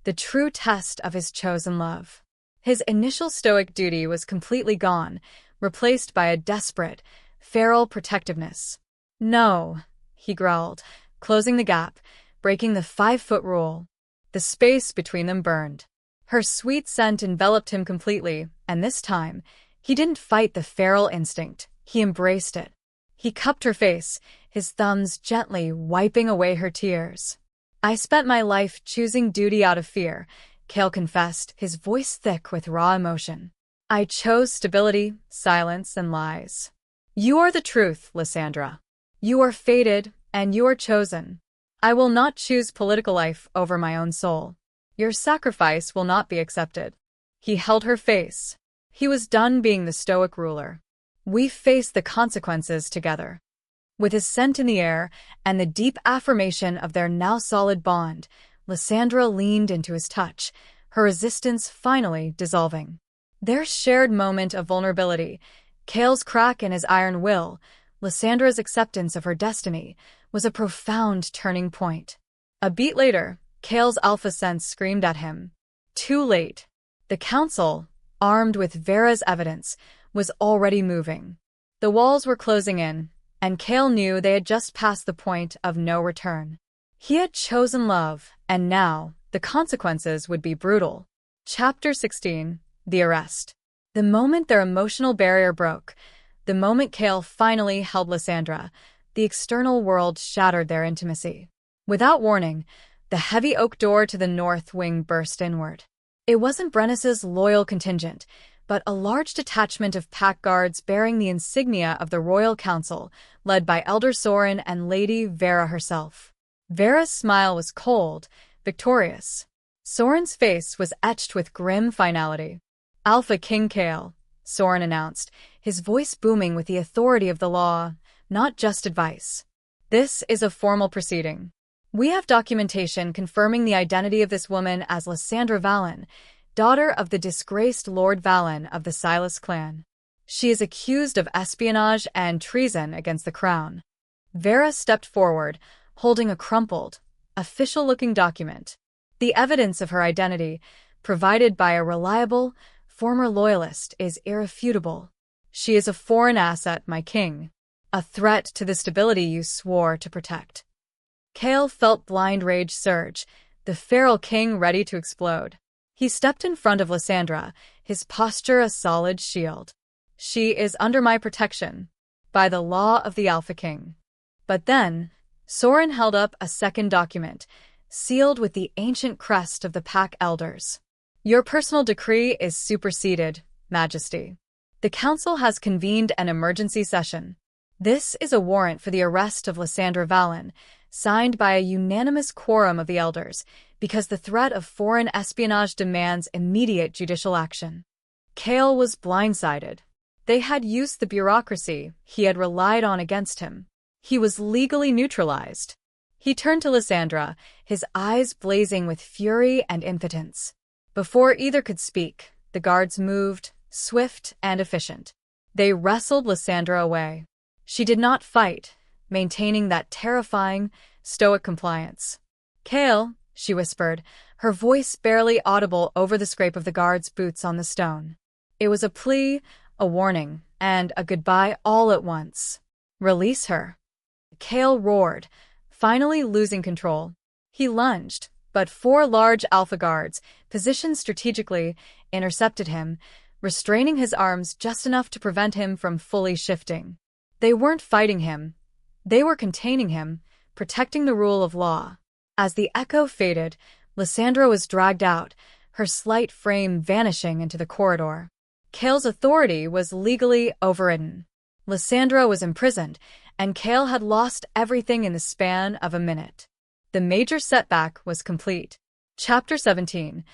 the true test of his chosen love. His initial stoic duty was completely gone, replaced by a desperate, feral protectiveness. No, he growled, closing the gap, breaking the 5-foot rule. The space between them burned. Her sweet scent enveloped him completely, and this time, he didn't fight the feral instinct, he embraced it. He cupped her face, his thumbs gently wiping away her tears. I spent my life choosing duty out of fear, Kael confessed, his voice thick with raw emotion. I chose stability, silence, and lies. You are the truth, Lysandra. You are fated, and you are chosen. I will not choose political life over my own soul. Your sacrifice will not be accepted. He held her face. He was done being the stoic ruler. We face the consequences together. With his scent in the air and the deep affirmation of their now solid bond, Lysandra leaned into his touch, her resistance finally dissolving. Their shared moment of vulnerability, Kael's crack in his iron will, Lysandra's acceptance of her destiny, was a profound turning point. A beat later, Kael's alpha sense screamed at him. Too late. The council, armed with Vera's evidence, was already moving. The walls were closing in, and Kael knew they had just passed the point of no return. He had chosen love, and now, the consequences would be brutal. Chapter 16. The Arrest. The moment their emotional barrier broke, the moment Kael finally held Lysandra, the external world shattered their intimacy. Without warning, the heavy oak door to the north wing burst inward. It wasn't Brennus's loyal contingent, but a large detachment of pack guards bearing the insignia of the Royal Council, led by Elder Soren and Lady Vera herself. Vera's smile was cold, victorious. Soren's face was etched with grim finality. Alpha King Kael, Soren announced, his voice booming with the authority of the law, not just advice. This is a formal proceeding. We have documentation confirming the identity of this woman as Lysandra Valen, daughter of the disgraced Lord Valen of the Silas clan. She is accused of espionage and treason against the crown. Vera stepped forward, holding a crumpled, official-looking document. The evidence of her identity, provided by a reliable, former loyalist, is irrefutable. She is a foreign asset, my king. A threat to the stability you swore to protect. Kael felt blind rage surge, the feral king ready to explode. He stepped in front of Lysandra, his posture a solid shield. She is under my protection, by the law of the Alpha King. But then, Soren held up a second document, sealed with the ancient crest of the Pack Elders. Your personal decree is superseded, Majesty. The Council has convened an emergency session. This is a warrant for the arrest of Lysandra Valen, signed by a unanimous quorum of the Elders, because the threat of foreign espionage demands immediate judicial action. Kael was blindsided. They had used the bureaucracy he had relied on against him. He was legally neutralized. He turned to Lysandra, his eyes blazing with fury and impotence. Before either could speak, the guards moved, swift and efficient. They wrestled Lysandra away. She did not fight, maintaining that terrifying, stoic compliance. Kael, she whispered, her voice barely audible over the scrape of the guards' boots on the stone. It was a plea, a warning, and a goodbye all at once. Release her. Kael roared, finally losing control. He lunged, but 4 large Alpha guards, positioned strategically, intercepted him, restraining his arms just enough to prevent him from fully shifting. They weren't fighting him. They were containing him, protecting the rule of law. As the echo faded, Lysandra was dragged out, her slight frame vanishing into the corridor. Kael's authority was legally overridden. Lysandra was imprisoned, and Kael had lost everything in the span of a minute. The major setback was complete. Chapter 17.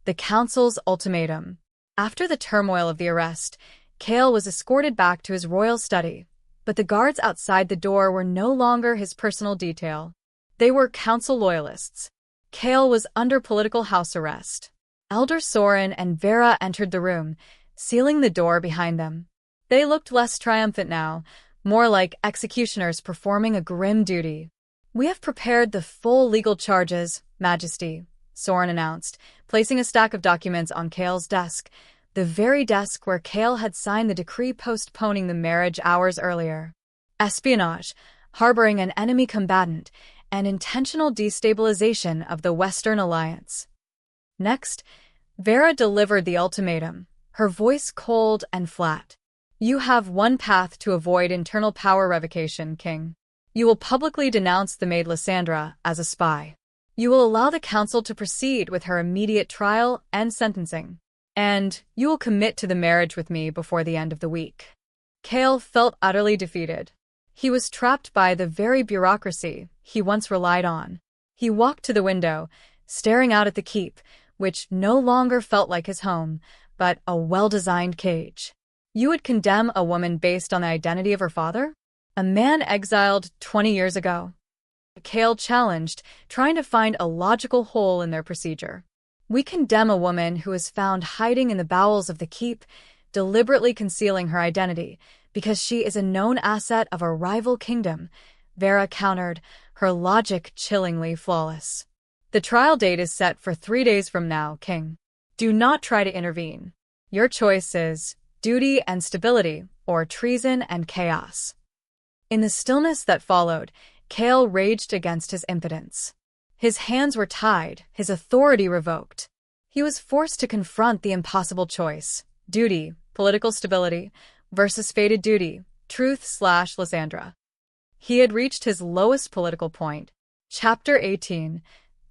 The Council's Ultimatum. After the turmoil of the arrest, Kael was escorted back to his royal study, but the guards outside the door were no longer his personal detail. They were Council loyalists. Kael was under political house arrest. Elder Soren and Vera entered the room, sealing the door behind them. They looked less triumphant now, more like executioners performing a grim duty. We have prepared the full legal charges, Majesty, Soren announced, placing a stack of documents on Kael's desk, the very desk where Kael had signed the decree postponing the marriage hours earlier. Espionage, harboring an enemy combatant, and intentional destabilization of the Western Alliance. Next, Vera delivered the ultimatum, her voice cold and flat. You have one path to avoid internal power revocation, King. You will publicly denounce the Maid Lysandra as a spy. You will allow the Council to proceed with her immediate trial and sentencing. And you will commit to the marriage with me before the end of the week. Kael felt utterly defeated. He was trapped by the very bureaucracy he once relied on. He walked to the window, staring out at the keep, which no longer felt like his home, but a well-designed cage. You would condemn a woman based on the identity of her father? A man exiled 20 years ago? Kael challenged, trying to find a logical hole in their procedure. We condemn a woman who is found hiding in the bowels of the keep, deliberately concealing her identity, because she is a known asset of a rival kingdom, Vera countered, her logic chillingly flawless. The trial date is set for 3 days from now, King. Do not try to intervene. Your choice is duty and stability, or treason and chaos. In the stillness that followed, Kael raged against his impotence. His hands were tied, his authority revoked. He was forced to confront the impossible choice: duty, political stability, versus fated duty, truth/Lysandra. He had reached his lowest political point. Chapter 18.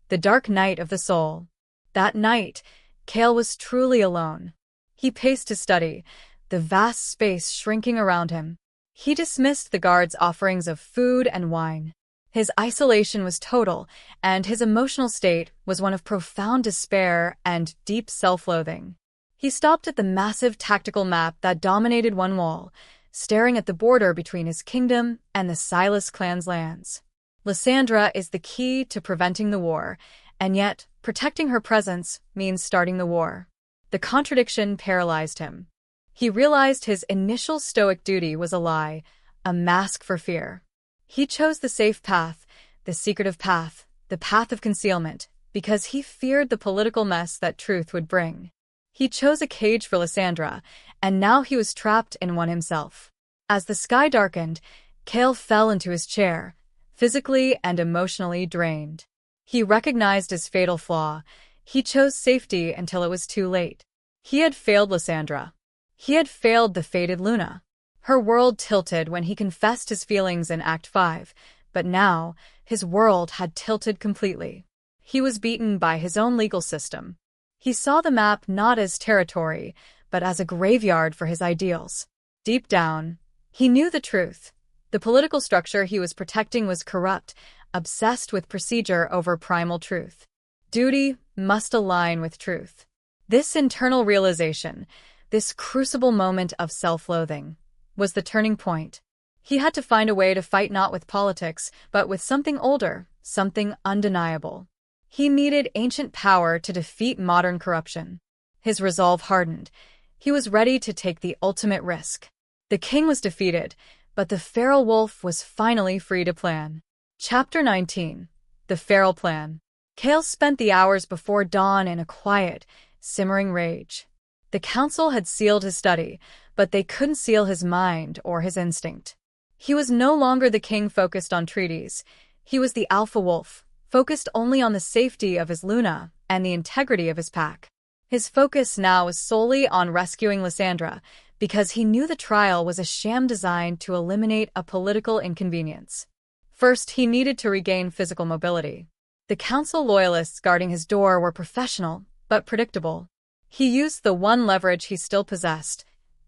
The Dark Night of the Soul. That night, Kael was truly alone. He paced his study, the vast space shrinking around him. He dismissed the guards' offerings of food and wine. His isolation was total, and his emotional state was one of profound despair and deep self-loathing. He stopped at the massive tactical map that dominated one wall, staring at the border between his kingdom and the Silas clan's lands. Lysandra is the key to preventing the war, and yet protecting her presence means starting the war. The contradiction paralyzed him. He realized his initial stoic duty was a lie, a mask for fear. He chose the safe path, the secretive path, the path of concealment, because he feared the political mess that truth would bring. He chose a cage for Lysandra, and now he was trapped in one himself. As the sky darkened, Kael fell into his chair, physically and emotionally drained. He recognized his fatal flaw. He chose safety until it was too late. He had failed Lysandra. He had failed the fated Luna. Her world tilted when he confessed his feelings in Act 5, but now his world had tilted completely. He was beaten by his own legal system. He saw the map not as territory, but as a graveyard for his ideals. Deep down, he knew the truth. The political structure he was protecting was corrupt, obsessed with procedure over primal truth. Duty must align with truth. This internal realization, this crucible moment of self-loathing, was the turning point. He had to find a way to fight not with politics, but with something older, something undeniable. He needed ancient power to defeat modern corruption. His resolve hardened. He was ready to take the ultimate risk. The king was defeated, but the feral wolf was finally free to plan. Chapter 19. The Feral Plan. Kael spent the hours before dawn in a quiet, simmering rage. The council had sealed his study, but they couldn't seal his mind or his instinct. He was no longer the king focused on treaties. He was the alpha wolf, focused only on the safety of his Luna and the integrity of his pack. His focus now was solely on rescuing Lysandra, because he knew the trial was a sham designed to eliminate a political inconvenience. First, he needed to regain physical mobility. The council loyalists guarding his door were professional, but predictable. He used the one leverage he still possessed,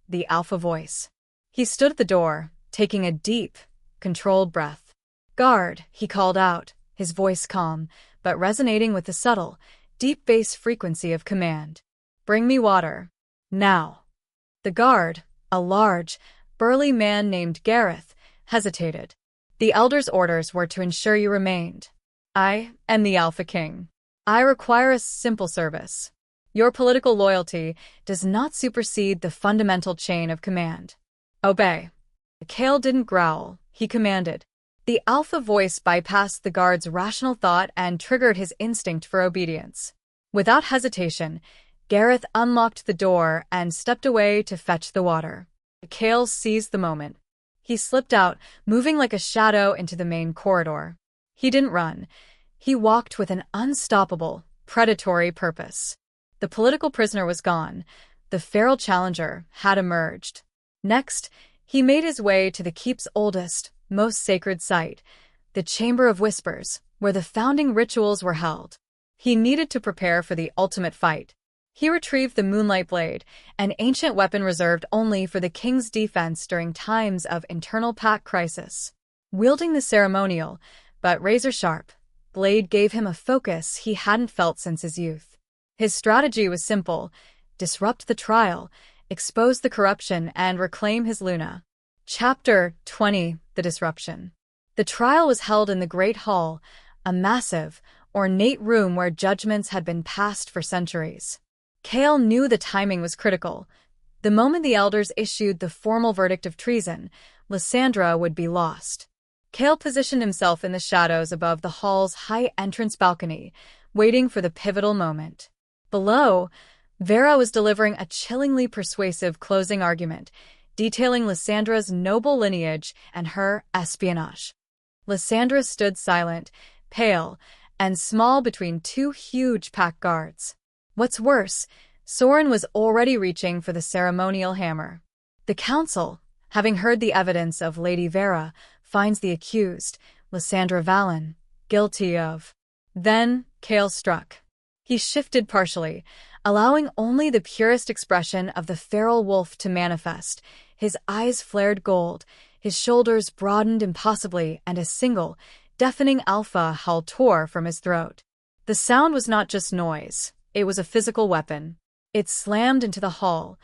the alpha voice. He stood at the door, taking a deep, controlled breath. "Guard," he called out, his voice calm, but resonating with the subtle, deep bass frequency of command. "Bring me water. Now." The guard, a large, burly man named Gareth, hesitated. "The elder's orders were to ensure you remained. I am the Alpha King. I require a simple service. Your political loyalty does not supersede the fundamental chain of command. Obey." Kael didn't growl, he commanded. The alpha voice bypassed the guard's rational thought and triggered his instinct for obedience. Without hesitation, Gareth unlocked the door and stepped away to fetch the water. Kael seized the moment. He slipped out, moving like a shadow into the main corridor. He didn't run. He walked with an unstoppable, predatory purpose. The political prisoner was gone. The feral challenger had emerged. Next, he made his way to the keep's oldest, most sacred site, the Chamber of Whispers, where the founding rituals were held. He needed to prepare for the ultimate fight. He retrieved the Moonlight Blade, an ancient weapon reserved only for the king's defense during times of internal pack crisis. Wielding the ceremonial, but razor-sharp, blade gave him a focus he hadn't felt since his youth. His strategy was simple: disrupt the trial, expose the corruption, and reclaim his Luna. Chapter 20. The Disruption. The trial was held in the Great Hall, a massive, ornate room where judgments had been passed for centuries. Kael knew the timing was critical. The moment the elders issued the formal verdict of treason, Lysandra would be lost. Kael positioned himself in the shadows above the hall's high entrance balcony, waiting for the pivotal moment. Below, Vera was delivering a chillingly persuasive closing argument, detailing Lysandra's noble lineage and her espionage. Lysandra stood silent, pale, and small between two huge pack guards. What's worse, Soren was already reaching for the ceremonial hammer. The council, having heard the evidence of Lady Vera, finds the accused, Lysandra Valen, guilty of. Then, Kael struck. He shifted partially, allowing only the purest expression of the feral wolf to manifest. His eyes flared gold, his shoulders broadened impossibly, and a single, deafening alpha howl tore from his throat. The sound was not just noise, it was a physical weapon. It slammed into the hall,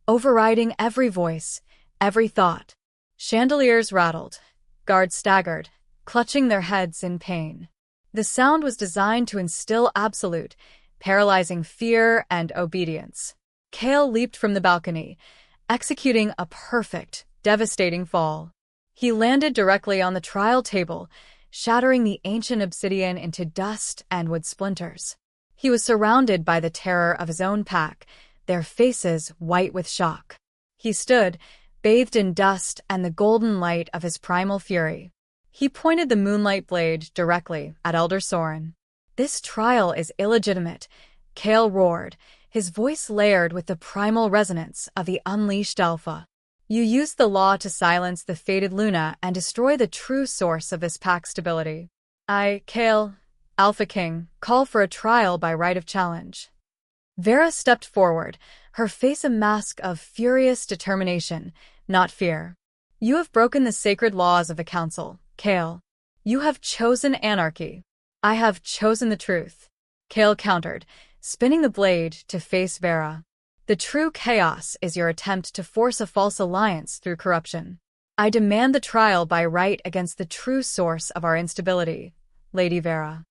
overriding every voice, every thought. Chandeliers rattled, guards staggered, clutching their heads in pain. The sound was designed to instill absolute, paralyzing fear and obedience. Kael leaped from the balcony, executing a perfect, devastating fall. He landed directly on the trial table, shattering the ancient obsidian into dust and wood splinters. He was surrounded by the terror of his own pack, their faces white with shock. He stood, bathed in dust and the golden light of his primal fury. He pointed the moonlight blade directly at Elder Soren. "This trial is illegitimate," Kael roared, his voice layered with the primal resonance of the unleashed Alpha. "You used the law to silence the fated Luna and destroy the true source of this pack's stability. I, Kael, Alpha King, call for a trial by right of challenge." Vera stepped forward, her face a mask of furious determination, not fear. "You have broken the sacred laws of the Council, Kael. You have chosen anarchy. I have chosen the truth," Kael countered, spinning the blade to face Vera. "The true chaos is your attempt to force a false alliance through corruption. I demand the trial by right against the true source of our instability, Lady Vera."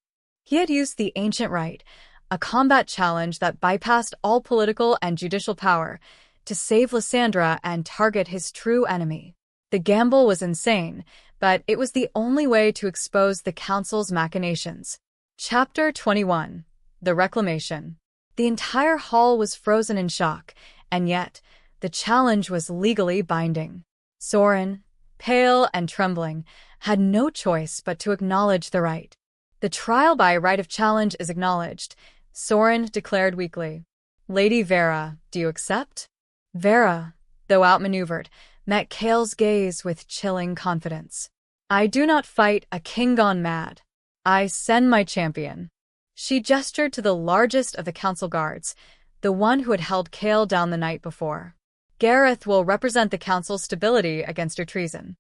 He had used the ancient right, a combat challenge that bypassed all political and judicial power, to save Lysandra and target his true enemy. The gamble was insane, but it was the only way to expose the Council's machinations. Chapter 21. The Reclamation. The entire hall was frozen in shock, and yet, the challenge was legally binding. Soren, pale and trembling, had no choice but to acknowledge the right. "The trial by right of challenge is acknowledged," Soren declared weakly. "Lady Vera, do you accept?" Vera, though outmaneuvered, met Kael's gaze with chilling confidence. "I do not fight a king gone mad. I send my champion." She gestured to the largest of the council guards, the one who had held Kael down the night before. "Gareth will represent the council's stability against your treason."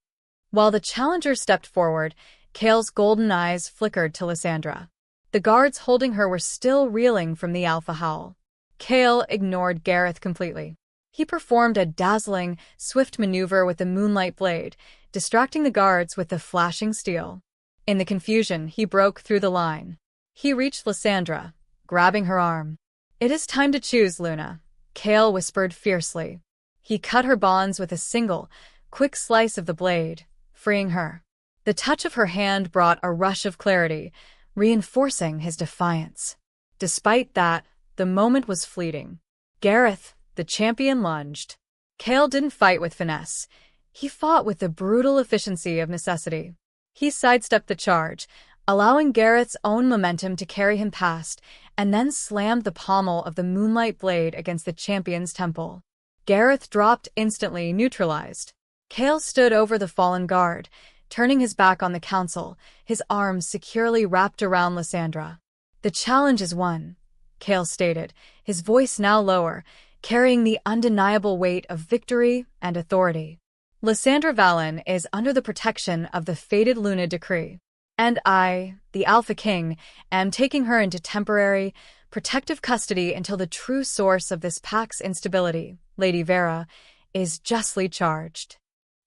While the challenger stepped forward, Kael's golden eyes flickered to Lysandra. The guards holding her were still reeling from the alpha howl. Kael ignored Gareth completely. He performed a dazzling, swift maneuver with the moonlight blade, distracting the guards with the flashing steel. In the confusion, he broke through the line. He reached Lysandra, grabbing her arm. "It is time to choose, Luna," Kael whispered fiercely. He cut her bonds with a single, quick slice of the blade, freeing her. The touch of her hand brought a rush of clarity, reinforcing his defiance. Despite that, the moment was fleeting. Gareth, the champion, lunged. Kael didn't fight with finesse. He fought with the brutal efficiency of necessity. He sidestepped the charge, allowing Gareth's own momentum to carry him past, and then slammed the pommel of the moonlight blade against the champion's temple. Gareth dropped instantly, neutralized. Kael stood over the fallen guard, turning his back on the council, his arms securely wrapped around Lysandra. "The challenge is won," Kael stated, his voice now lower, carrying the undeniable weight of victory and authority. "Lysandra Valen is under the protection of the fated Luna decree. And I, the Alpha King, am taking her into temporary, protective custody until the true source of this pack's instability, Lady Vera, is justly charged."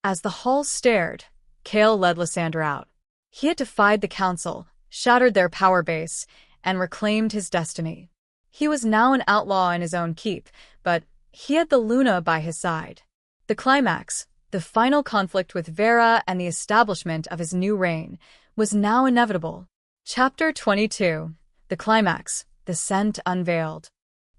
As the hall stared, Kael led Lysandra out. He had defied the council, shattered their power base, and reclaimed his destiny. He was now an outlaw in his own keep, but he had the Luna by his side. The climax, the final conflict with Vera and the establishment of his new reign, was now inevitable. Chapter 22. The Climax, the Scent Unveiled.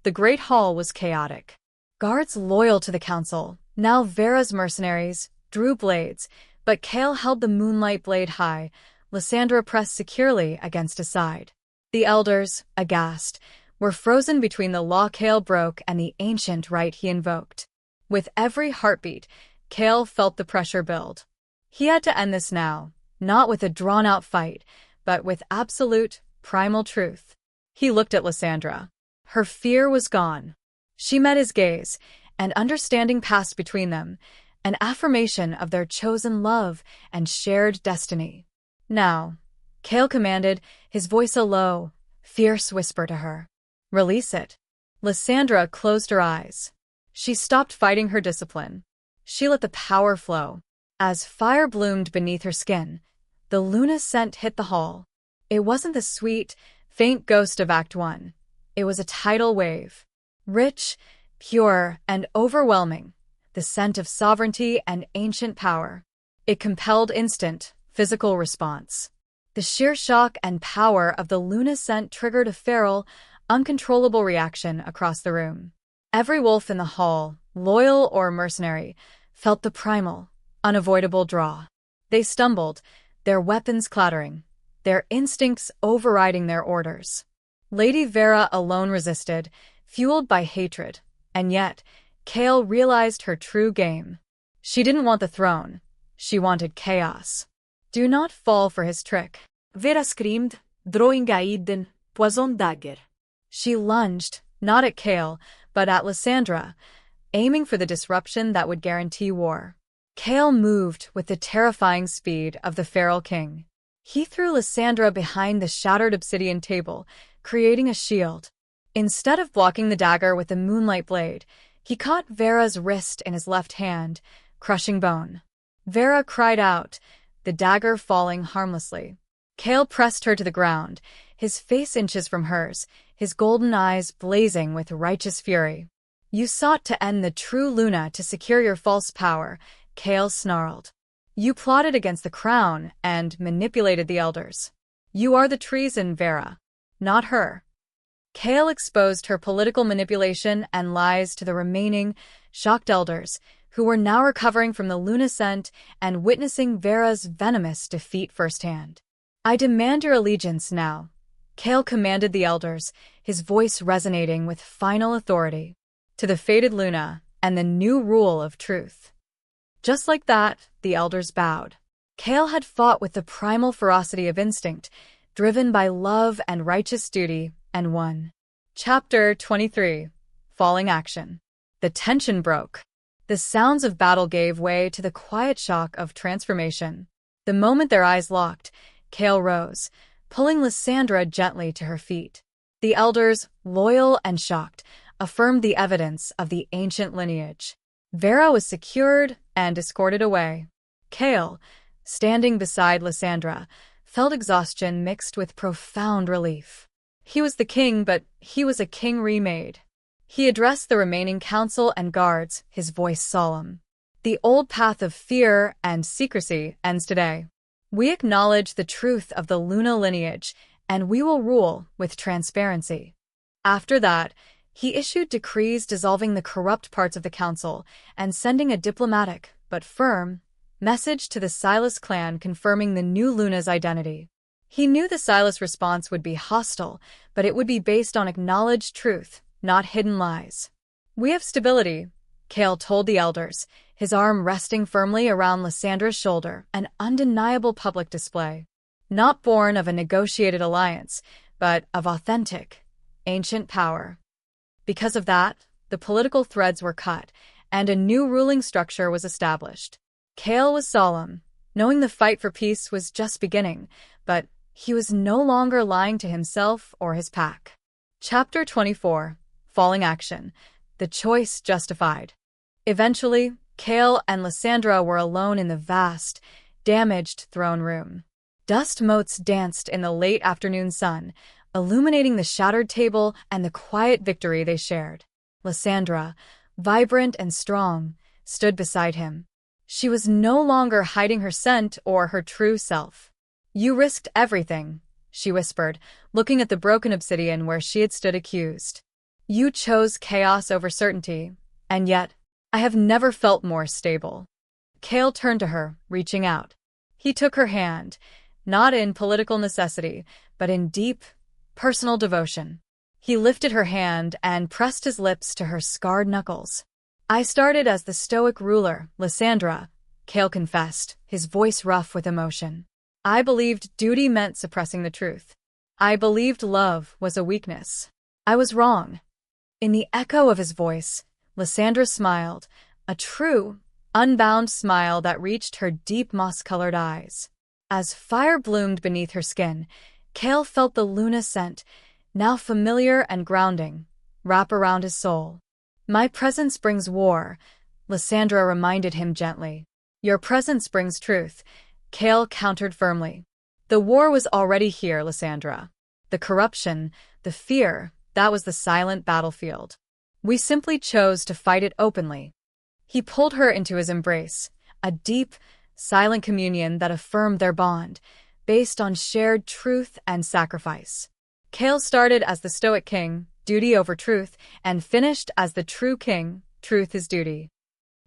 The Great Hall was chaotic. Guards loyal to the council, now Vera's mercenaries, drew blades, but Kael held the moonlight blade high, Lysandra pressed securely against his side. The elders, aghast, were frozen between the law Kael broke and the ancient right he invoked. With every heartbeat, Kael felt the pressure build. He had to end this now, not with a drawn-out fight, but with absolute, primal truth. He looked at Lysandra. Her fear was gone. She met his gaze, and understanding passed between them, an affirmation of their chosen love and shared destiny. "Now," Kael commanded, his voice a low, fierce whisper to her. "Release it." Lysandra closed her eyes. She stopped fighting her discipline. She let the power flow. As fire bloomed beneath her skin, The Luna scent hit the hall. It wasn't the sweet, faint ghost of Act 1. It was a tidal wave. Rich, pure, and overwhelming. The scent of sovereignty and ancient power. It compelled instant, physical response. The sheer shock and power of the Luna scent triggered a feral, uncontrollable reaction across the room. Every wolf in the hall, loyal or mercenary, felt the primal, unavoidable draw. They stumbled, their weapons clattering, their instincts overriding their orders. Lady Vera alone resisted, fueled by hatred, and yet, Kael realized her true game. She didn't want the throne. She wanted chaos. Do not fall for his trick. Vera screamed, drawing a hidden, poison dagger. She lunged, not at Kael, but at Lysandra, aiming for the disruption that would guarantee war. Kael moved with the terrifying speed of the feral king. He threw Lysandra behind the shattered obsidian table, creating a shield. Instead of blocking the dagger with the moonlight blade, he caught Vera's wrist in his left hand, crushing bone. Vera cried out, the dagger falling harmlessly. Kael pressed her to the ground, his face inches from hers, his golden eyes blazing with righteous fury. You sought to end the true Luna to secure your false power, Kael snarled. You plotted against the crown and manipulated the elders. You are the treason, Vera, not her. Kael exposed her political manipulation and lies to the remaining, shocked elders, who were now recovering from the Luna scent and witnessing Vera's venomous defeat firsthand. I demand your allegiance now, Kael commanded the elders, his voice resonating with final authority, to the fated Luna and the new rule of truth. Just like that, the elders bowed. Kael had fought with the primal ferocity of instinct, driven by love and righteous duty, and won. Chapter 23. Falling Action. The tension broke. The sounds of battle gave way to the quiet shock of transformation. The moment their eyes locked, Kael rose, pulling Lysandra gently to her feet. The elders, loyal and shocked, affirmed the evidence of the ancient lineage. Vera was secured and escorted away. Kael, standing beside Lysandra, felt exhaustion mixed with profound relief. He was the king, but he was a king remade. He addressed the remaining council and guards, his voice solemn. The old path of fear and secrecy ends today. We acknowledge the truth of the Luna lineage, and we will rule with transparency. After that, he issued decrees dissolving the corrupt parts of the council and sending a diplomatic, but firm, message to the Silas clan confirming the new Luna's identity. He knew the Silas response would be hostile, but it would be based on acknowledged truth, not hidden lies. We have stability, Kael told the elders, his arm resting firmly around Lysandra's shoulder, an undeniable public display. Not born of a negotiated alliance, but of authentic, ancient power. Because of that, the political threads were cut, and a new ruling structure was established. Kael was solemn, knowing the fight for peace was just beginning, but he was no longer lying to himself or his pack. Chapter 24. Falling Action. The choice justified. Eventually, Kael and Lysandra were alone in the vast, damaged throne room. Dust motes danced in the late afternoon sun, illuminating the shattered table and the quiet victory they shared. Lysandra, vibrant and strong, stood beside him. She was no longer hiding her scent or her true self. You risked everything, she whispered, looking at the broken obsidian where she had stood accused. You chose chaos over certainty, and yet, I have never felt more stable. Kael turned to her, reaching out. He took her hand, not in political necessity, but in deep, personal devotion. He lifted her hand and pressed his lips to her scarred knuckles. I started as the stoic ruler, Lysandra, Kael confessed, his voice rough with emotion. I believed duty meant suppressing the truth. I believed love was a weakness. I was wrong. In the echo of his voice, Lysandra smiled, a true, unbound smile that reached her deep moss-colored eyes. As fire bloomed beneath her skin, Kael felt the Luna scent, now familiar and grounding, wrap around his soul. My presence brings war, Lysandra reminded him gently. Your presence brings truth, Kael countered firmly. The war was already here, Lysandra. The corruption, the fear, that was the silent battlefield. We simply chose to fight it openly. He pulled her into his embrace, a deep, silent communion that affirmed their bond, based on shared truth and sacrifice. Kael started as the stoic king, duty over truth, and finished as the true king, truth is duty.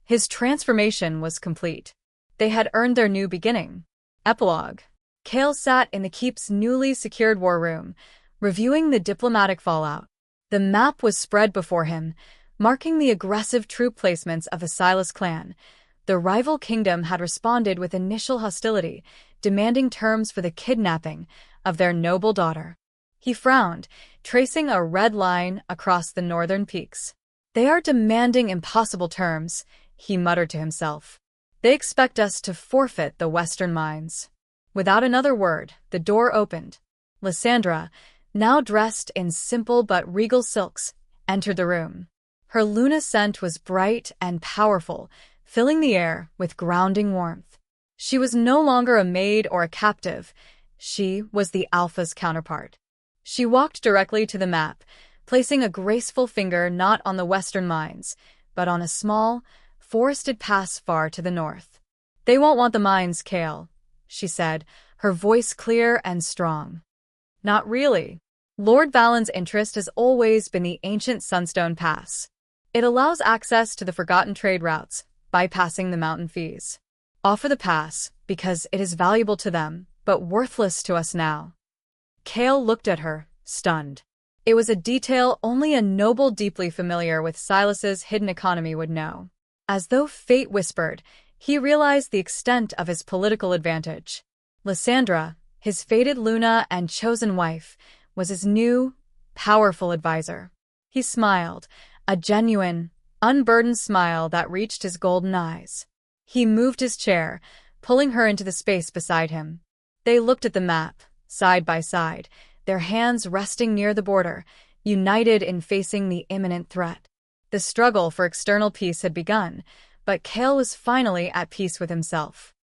His transformation was complete. They had earned their new beginning. Epilogue. Kael sat in the keep's newly secured war room, reviewing the diplomatic fallout. The map was spread before him, marking the aggressive troop placements of the Silas clan. The rival kingdom had responded with initial hostility, demanding terms for the kidnapping of their noble daughter. He frowned, tracing a red line across the northern peaks. They are demanding impossible terms, he muttered to himself. They expect us to forfeit the western mines. Without another word, the door opened. Lysandra, now dressed in simple but regal silks, entered the room. Her Luna scent was bright and powerful, filling the air with grounding warmth. She was no longer a maid or a captive. She was the Alpha's counterpart. She walked directly to the map, placing a graceful finger not on the western mines, but on a small, forested pass far to the north. They won't want the mines, Kael, she said, her voice clear and strong. Not really. Lord Valen's interest has always been the ancient Sunstone Pass. It allows access to the forgotten trade routes, bypassing the mountain fees. Offer the pass, because it is valuable to them, but worthless to us now. Kael looked at her, stunned. It was a detail only a noble deeply familiar with Silas's hidden economy would know. As though fate whispered, he realized the extent of his political advantage. Lysandra, his fated Luna and chosen wife, was his new, powerful advisor. He smiled, a genuine, unburdened smile that reached his golden eyes. He moved his chair, pulling her into the space beside him. They looked at the map, side by side, their hands resting near the border, united in facing the imminent threat. The struggle for external peace had begun, but Kael was finally at peace with himself.